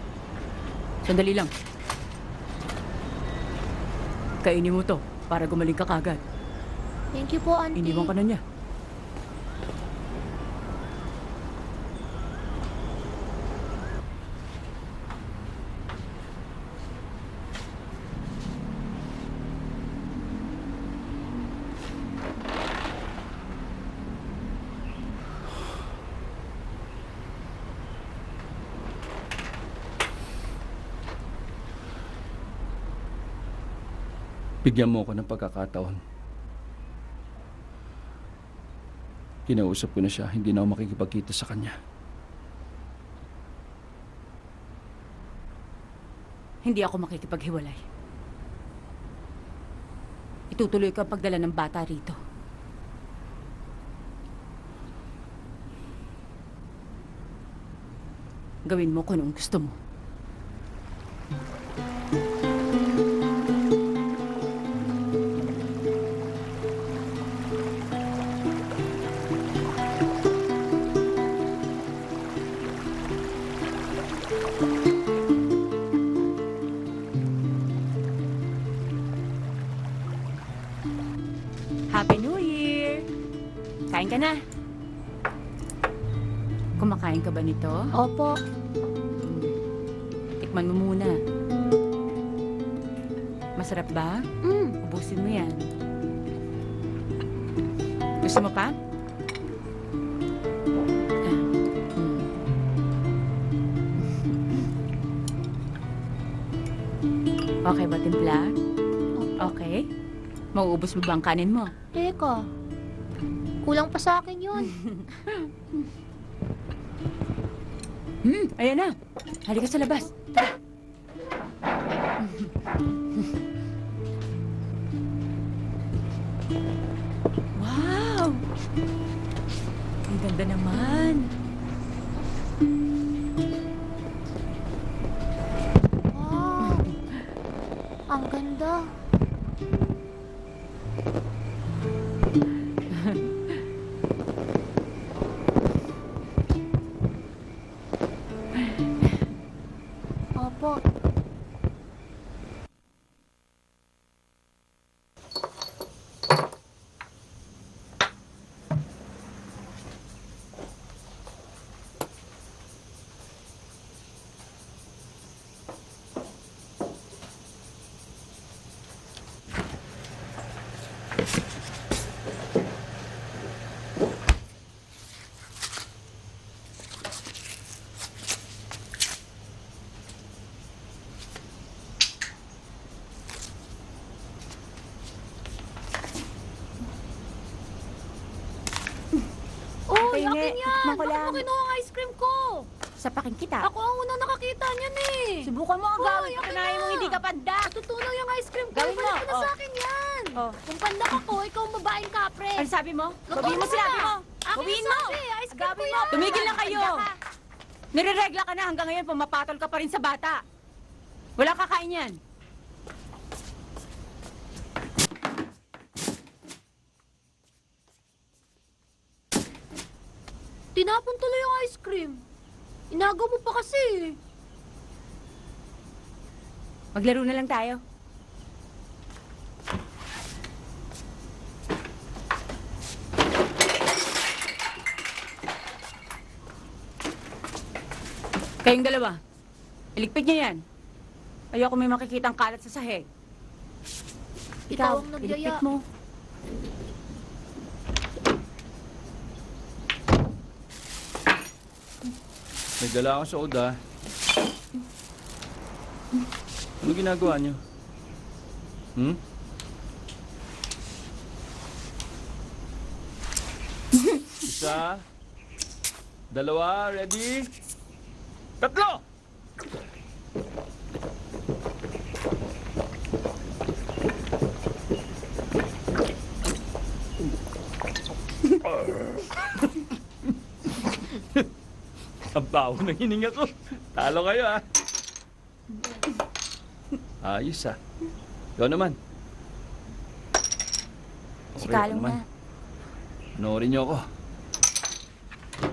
Sandali lang. Kainin mo to para gumaling ka kagad. Thank you po, Auntie. Iniwan ka na niya. Bigyan mo ako ng pagkakataon. Kinausap ko na siya, hindi na ako makikipagkita sa kanya. Hindi ako makikipaghiwalay. Itutuloy ko ang pagdala ng bata rito. Gawin mo kung anong gusto mo. Happy New Year! Kain ka na. Kumakain ka ba nito? Opo. Tikman mo muna. Masarap ba? Ubusin mo yan. Gusto mo pa? Ah, Okay ba, timpla? Okay. Mauubos mo ba ang kanin mo? Teka. Kulang pa sa akin yun. Ayan na. Halika sa labas. Tara. Wow! Ang ganda naman. Wow. Ang ganda. Opo. Uy, Pahingi. akin yan! Tikman ko Bakit lang. mo kinuha ang ice cream ko? Sapakin kita. Ako ang unang nakakita niyan eh. Subukan mo ang Hoy, gawin. akin Patunayan na. mo hindi ka panda. Tutunaw yung ice cream ko. Gawin mo, Balik mo na oh. sa akin yan. Oh. Kung pandak ako, ikaw ang babaeng kapre. Ano sabi mo? Lutuin Bawiin mo mo sinabi na. mo. Akin Bawiin ang mo. sabi, ice cream Agawin ko mo. yan. Tumigil na kayo. Panda ka. Nireregla ka na hanggang ngayon pumapatol ka pa rin sa bata. Wala kakain yan. Tinapon tuloy yung ice cream. Inagaw mo pa kasi. Maglaro na lang tayo. Kayong dalawa, iligpit niyo yan. Ayoko may makikitang kalat sa sahig. Ikaw ang nagyaya. iligpit mo. May dala ako sa oda. Ano ginagawa niyo? Isa, dalawa, ready? Tatlo! Ang baho ng hininga ko. Talo kayo, ha? Ayos, ha? Ikaw naman. Si Okay, Kalong naman. na. Panoorin niyo ako.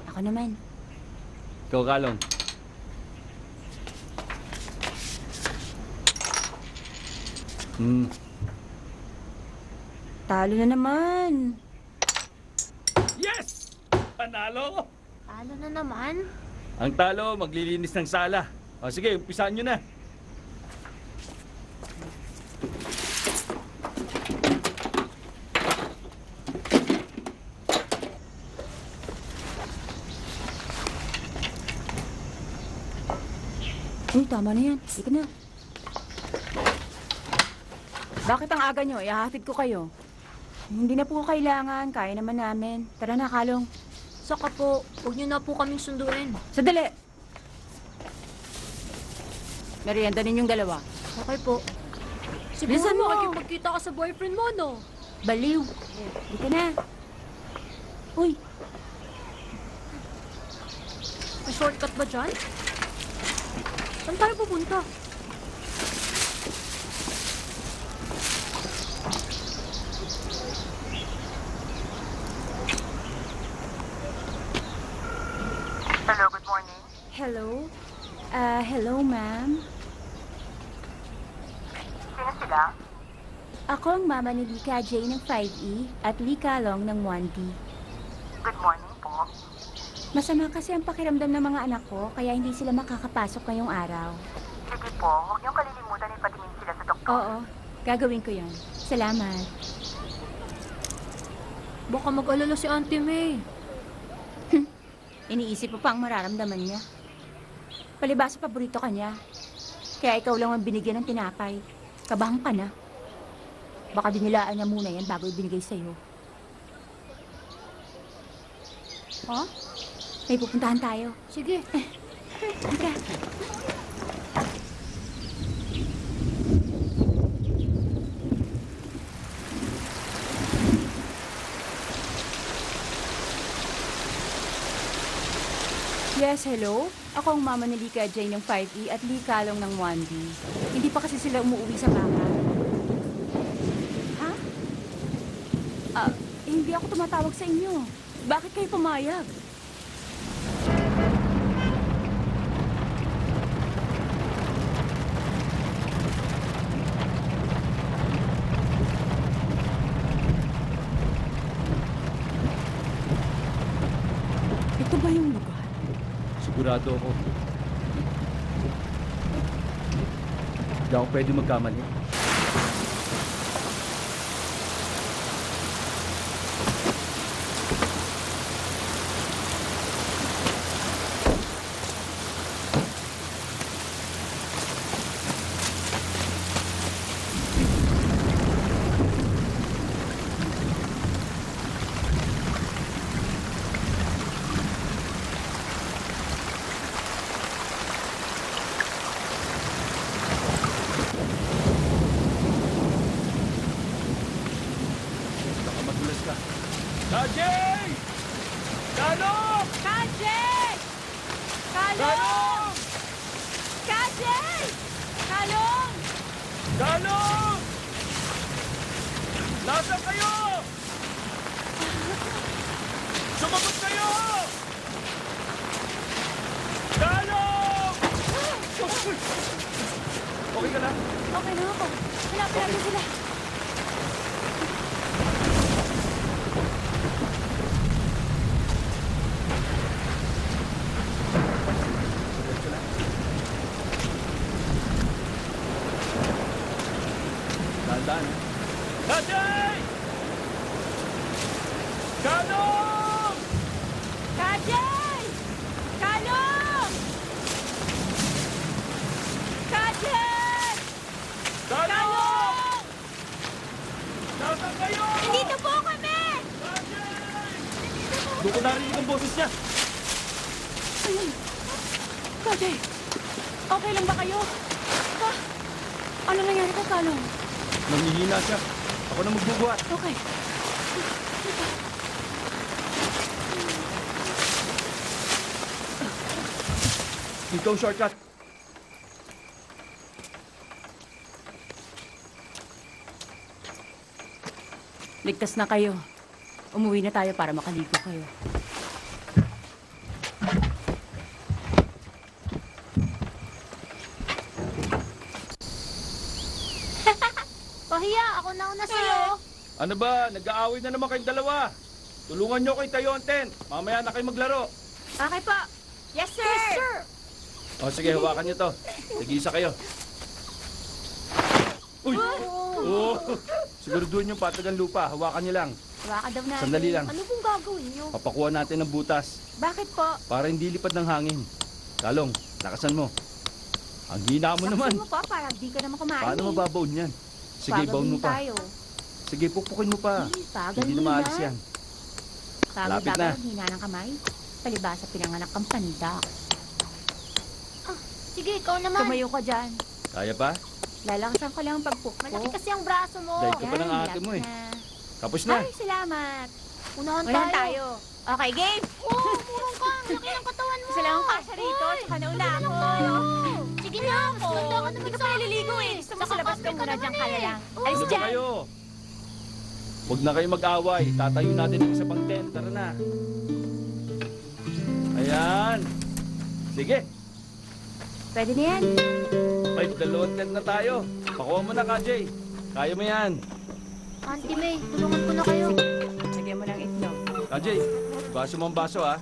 Ako naman. Ikaw, Kalong. Talo na naman. Yes! Panalo! Talo na naman. Ang talo, maglilinis ng sala. O sige, umpisaan nyo na. Uy, tama na yan. Ika na. Bakit ang aga nyo? Ihahatid ko kayo. Hindi na po kailangan. Kaya naman namin. Tara na, Kalong. Saka po, huwag niyo na po kaming sunduin. Sandali! Merienda ninyong dalawa. Okay po. Bilisan Siguro mo! makikipagkita ka sa boyfriend mo, no? Baliw. Ika na. Uy, May shortcut ba dyan? Saan tayo pupunta? Hello, good morning. hello. Hello, ma'am. Sino sila? Ako ang mama ni Lika J ng 5E at Lika Long ng 1D. Good morning po. Masama kasi ang pakiramdam ng mga anak ko, kaya hindi sila makakapasok ngayong araw. Sige po, huwag niyong kalilimutan ipatingin sila sa doktor. Oo, gagawin ko yon. Salamat. Baka mag-alala si Auntie May. Iniisip mo pa ang mararamdaman niya. Palibasa paborito ka niya. Kaya ikaw lang ang binigyan ng tinapay. Kabahan ka na. Baka dinilaan niya muna yan bago ibinigay sa'yo. Ha? May pupuntahan tayo. Sige. Tara. Yes, hello? Ako ang mama ni Lika J ng 5E at Lika Long ng 1D. Hindi pa kasi sila umuwi sa bahay. Ha? Hindi ako tumatawag sa inyo. Bakit kayo pumayag? Ito ba yung lugar? Sigurado ako. Hindi ako pwede magkamali. Baka madulas ka. Kajay! Kalong! Kajay! Kalong! Kajay! Kalong! Kalong! Nasaan kayo? Sumagot kayo! Kalong! Okay ka na? Okay na ako. Hanapin natin sila. Dahan-dahan. Kajay! Kalong! Kajay! Kalong! Kajay! Kalong! Nasaan kayo? Dito po kami! Kajay! Doon ko narinig ang boses niya. Ayun. Ate, okay lang ba kayo? Ha? Ano nangyari kay Kalong? Nanghihina siya. Ako na magbubuhat. Okay. Dito ang shortcut. Ligtas na kayo. Umuwi na tayo para makaligo kayo. Pahiya, ako nauna sa'yo. Ano ba? Nag-aaway na naman kayong dalawa. Tulungan nyo kay Tayo ang tent. Mamaya na kayo maglaro. Okay po. Yes, sir! Yes, sir! O sige, hawakan nyo to. Nag-iisa kayo. Uy! Oh! Siguraduhin yung patag ang lupa. Hawakan nyo lang. Baka daw natin. Sandali lang. Ano pong gagawin nyo? Papakuha natin ng butas Bakit po? para hindi lipad ng hangin. Kalong, lakasan mo. Ang hina mo naman. Lakasan mo pa para di ka naman kumain. Paano mababaon yan? Sige, baon mo pa. Tayo. Sige, pukpukin mo pa. Bagal Hindi na maalis yan. Lapit na. hina ng kamay. Palibasa pinanganak kang pandak. Sige, ikaw naman. Tumayo ka dyan. Kaya pa? Lalakasan ko lang ang pagpukpok. Malaki kasi ang braso mo. Dahil ka pa ng ate mo eh. Tapos na. Ay, salamat. Unahan Unahan tayo. tayo. Okay, game! Oo, murong ka. Ang laki ng katawan mo. Isa lang ang kasya rito, tsaka nauna ako. Sige na ako. Ganda ka naman Hindi ka sa pa naliligo eh. Gusto mo sa labas ka muna dyan, kaya lang. Alis Ano ba dyan! kayo? Huwag na kayo mag-away. Tatayo natin ang isa pang tent. Tara na. Ayan. Sige. Pwede na yan. May dalawang tent na tayo. Pakuha mo na, Kajay. Kaya mo yan. Auntie May, tulungan ko na kayo. Lagyan mo ng itlog. Kajay, baso mo ang baso, ha?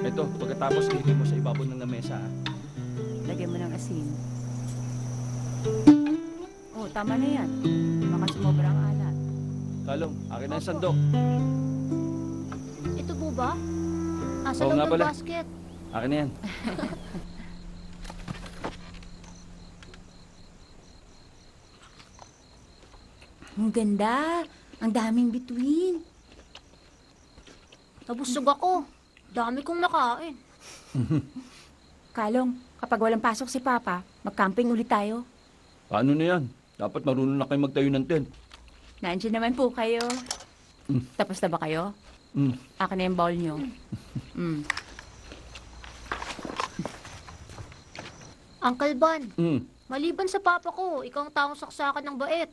Ito, pagkatapos ilagay mo sa ibabaw ng lamesa, ha? Lagyan mo ng asin. Oh, tama na yan. Baka sumobrang alat. Kalong, akin na yung sandok. Ito po ba? Sa Oo loob nga ng pala. basket. Akin na yan. Ang ganda. Ang daming bituin. Nabusog ako. Dami kong nakain. Kalong, kapag walang pasok si Papa, mag-camping ulit tayo. Paano na yan? Dapat marunong na kayo magtayo ng tent. Nandiyan naman po kayo. Tapos na ba kayo? Mm. Akin na yung bowl nyo. Uncle Van, Mm. maliban sa papa ko, ikaw ang taong saksakan ng bait.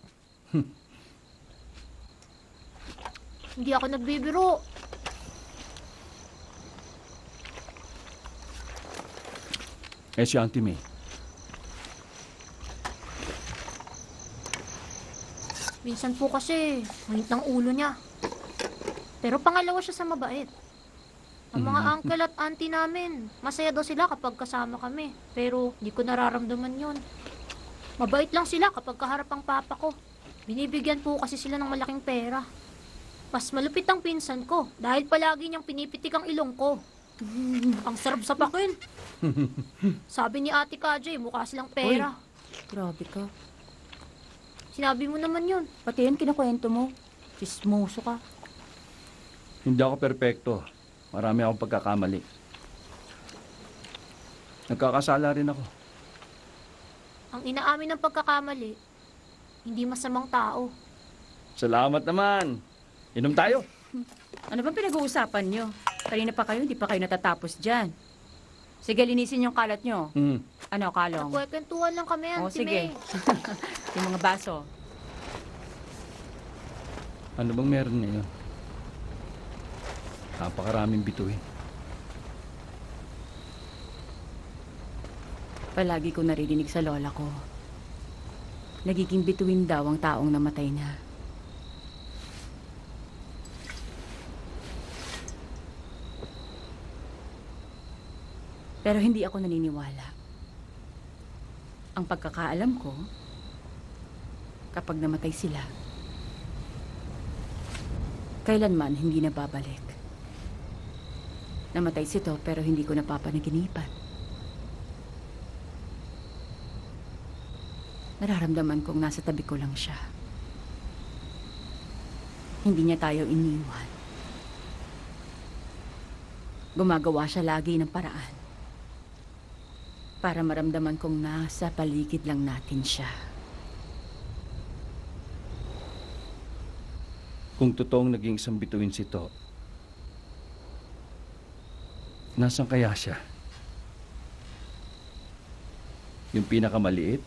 Hindi ako nagbibiro. Eh, si Auntie May. Minsan po kasi, mainit ng ulo niya. Pero pangalawa siya sa mabait. Ang mga uncle at auntie namin, masaya daw sila kapag kasama kami. Pero di ko nararamdaman yun. Mabait lang sila kapag kaharap ang papa ko. Binibigyan po kasi sila ng malaking pera. Mas malupit ang pinsan ko dahil palagi niyang pinipitik ang ilong ko. Ang sarap sa pakin. Sabi ni Ate Kajay, mukha silang pera. Grabe ka. Sinabi mo naman yun. Pati yan kinakwento mo. Chismoso ka. Hindi ako perpekto. Marami akong pagkakamali. Nagkakasala rin ako. Ang inaamin ng pagkakamali, hindi masamang tao. Salamat naman. Inom tayo. Ano bang pinag-uusapan nyo? Kanina pa kayo, hindi pa kayo natatapos dyan. Sige, linisin yung kalat nyo. Mm. Ano, Kalong? Nagkwentuhan lang kami, O, Auntie sige. May. Yung mga baso. Ano bang meron ngayon? Napakaraming bituin. Palagi ko naririnig sa lola ko. Nagiging bituin daw ang taong namatay na. Pero hindi ako naniniwala. Ang pagkakaalam ko, kapag namatay sila, kailanman hindi na babalik. Namatay si To pero hindi ko napapanaginipan. Nararamdaman kong nasa tabi ko lang siya. Hindi niya tayo iniwan. Gumagawa siya lagi ng paraan. Para maramdaman kong nasa paligid lang natin siya. Kung totoong naging isang bituin si To, nasan kaya siya? Yung pinakamaliit?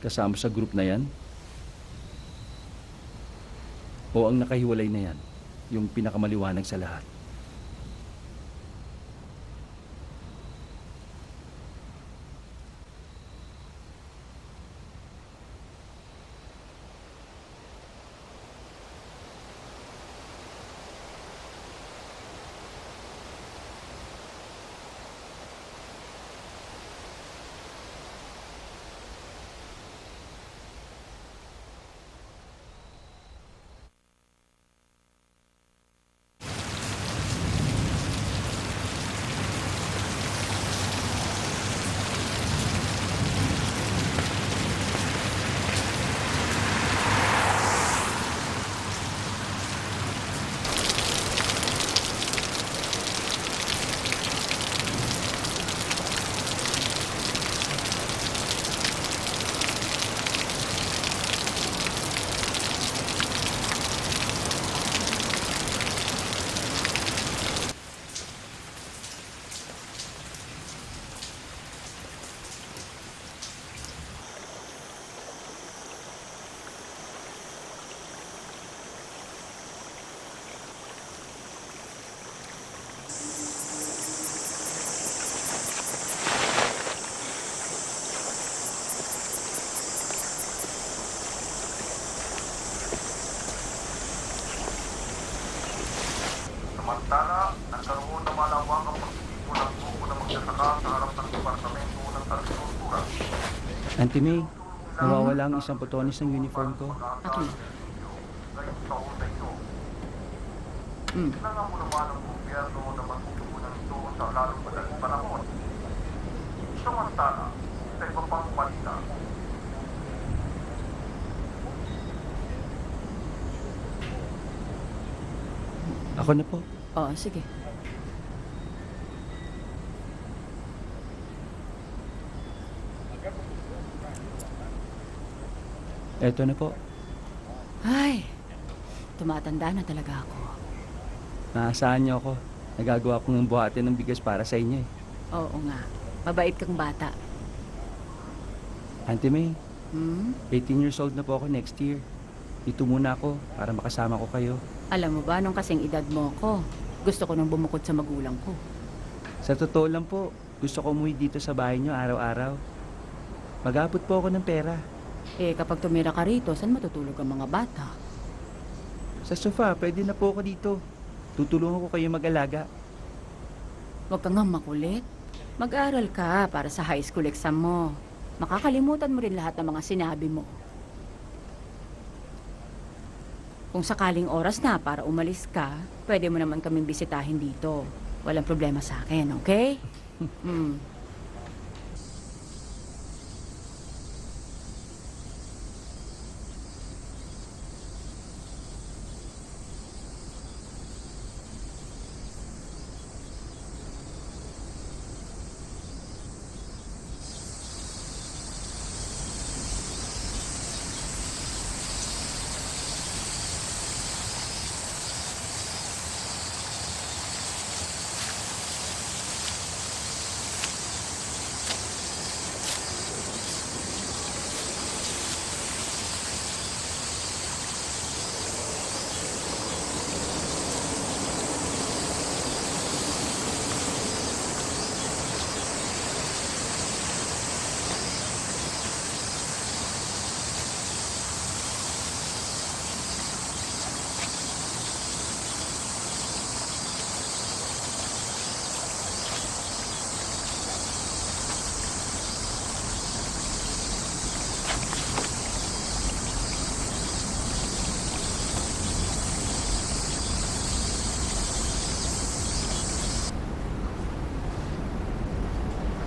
Kasama sa group na yan? O ang nakahiwalay na yan? Yung pinakamaliwanag sa lahat? Samantala, nagkaroon ng malawakang pagtitipon ng grupo ng magsasaka sa harap ng Departamento ng Agrikultura. Auntie May, nawawala ang isang botones ng uniform ko. Akin. Ngayong taon na ito, Mm. kailangan mo naman ang gobyerno na matutugunan ito sa lalong madaling panahon. Samantala, sa iba pang balita, Ako na po. Oo, sige. Eto na po. Ay, tumatanda na talaga ako. Naasahan niyo ako. Nagagawa ko ng buhati ng bigas para sa inyo eh. Oo nga. Mabait kang bata. Auntie May, Hmm? 18 years old na po ako next year. Dito muna ako para makasama ko kayo. Alam mo ba, nung kasing edad mo ko, gusto ko nang bumukod sa magulang ko. Sa totoo lang po, gusto ko umuwi dito sa bahay niyo araw-araw. Mag-aabot po ako ng pera. Eh, kapag tumira ka rito, saan matutulog ang mga bata? Sa sofa, pwede na po ako dito. Tutulungan ko kayo mag-alaga. Huwag kang nga makulit. Mag-aral ka para sa high school exam mo. Makakalimutan mo rin lahat ng mga sinabi mo. Kung sakaling oras na para umalis ka, pwede mo naman kaming bisitahin dito. Walang problema sa akin, okay? Mm.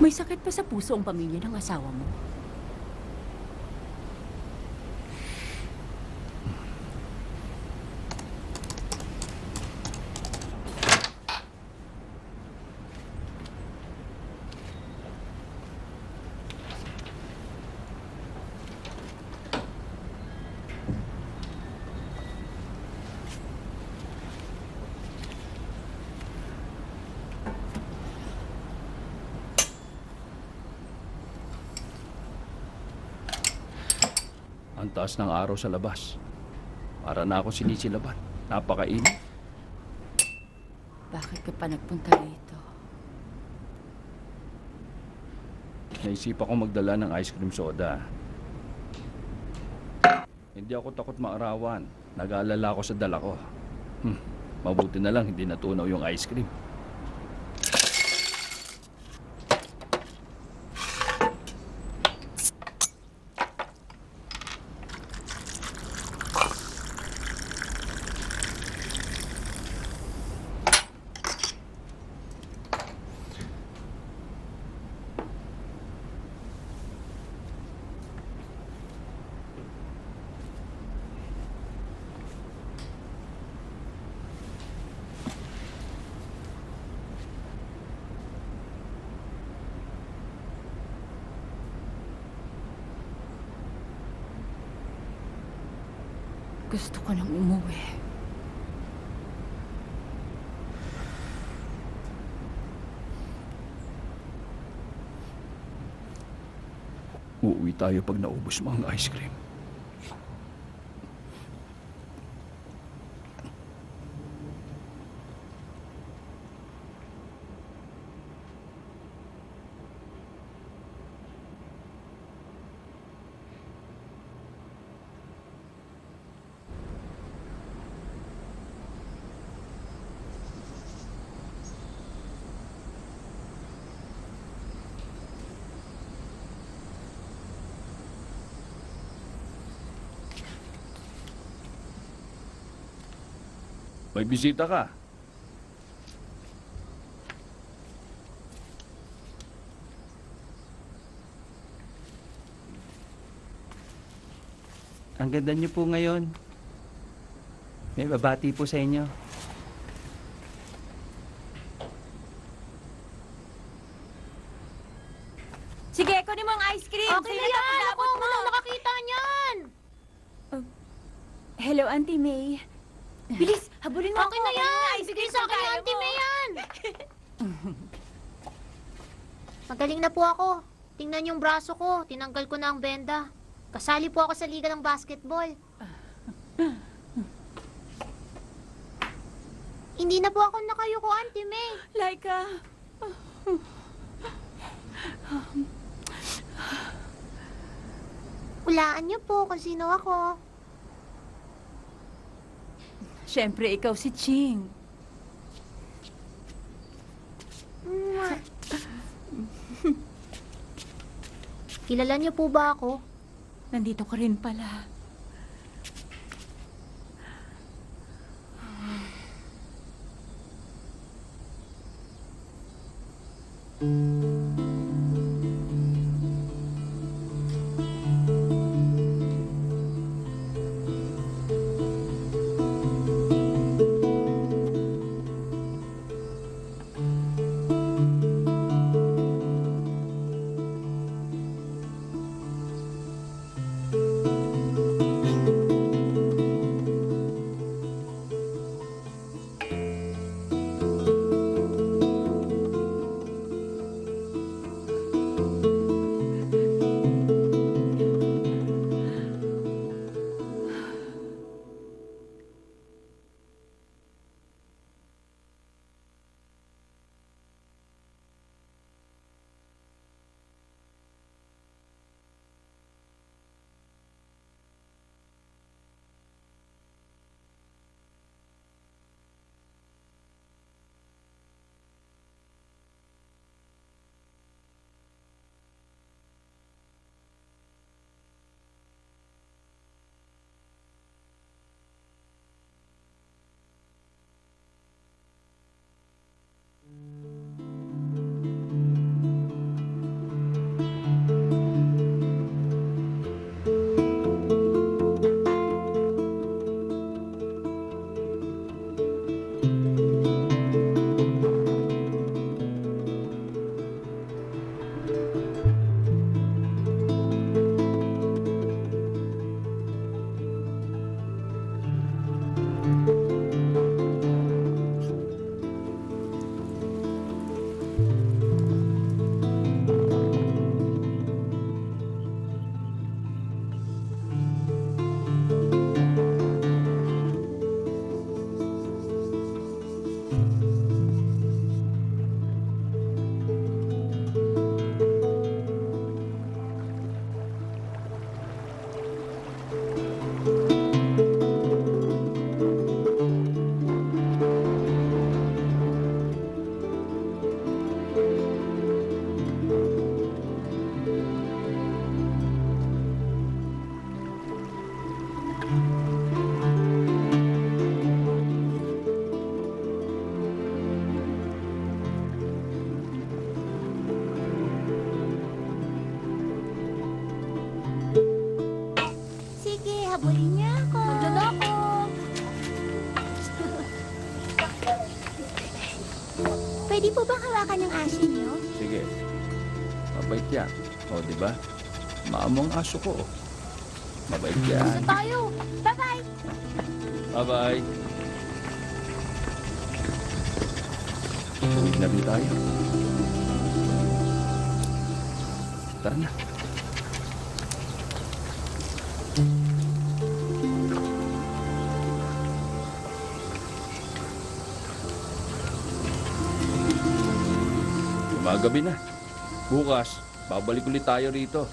May sakit pa sa puso ang pamilya ng asawa mo. Ang taas ng araw sa labas. Para na ako sinisilaban. Napakainit. Bakit ka pa nagpunta rito? Naisipan ko magdala ng ice cream soda. Hindi ako takot maarawan. Nag-aalala ako sa dala ko. Mabuti na lang hindi natunaw yung ice cream. Gusto ko nang umuwi. Uuwi tayo pag naubos mo ang ice cream. May bisita ka. Ang ganda niyo po ngayon. May babati po sa inyo. Sige, kunin mo ang ice cream. Okay na yan! Ako, walang nakakita niyan! Hello, Auntie May. Bilis, habulin mo Okay na yan! Bigay sa akin ni Auntie May yan! Magaling na po ako. Tingnan yung braso ko. Tinanggal ko na ang benda. Kasali po ako sa liga ng basketball. Hindi na po ako nakayuko, Auntie May. Laika. Hulaan niyo po kung sino ako. Siyempre, ikaw si Ching. Kilala niyo po ba ako? Nandito ka rin pala. Pwede po bang hawakan ng aso niyo? Sige. Mabait yan. O, di ba? Maamong aso ko. Mabait yan. Tayo! Bye-bye! Bye-bye. Uwi na rin tayo. Tara na. Gumagabi na. Bukas, babalik ulit tayo rito.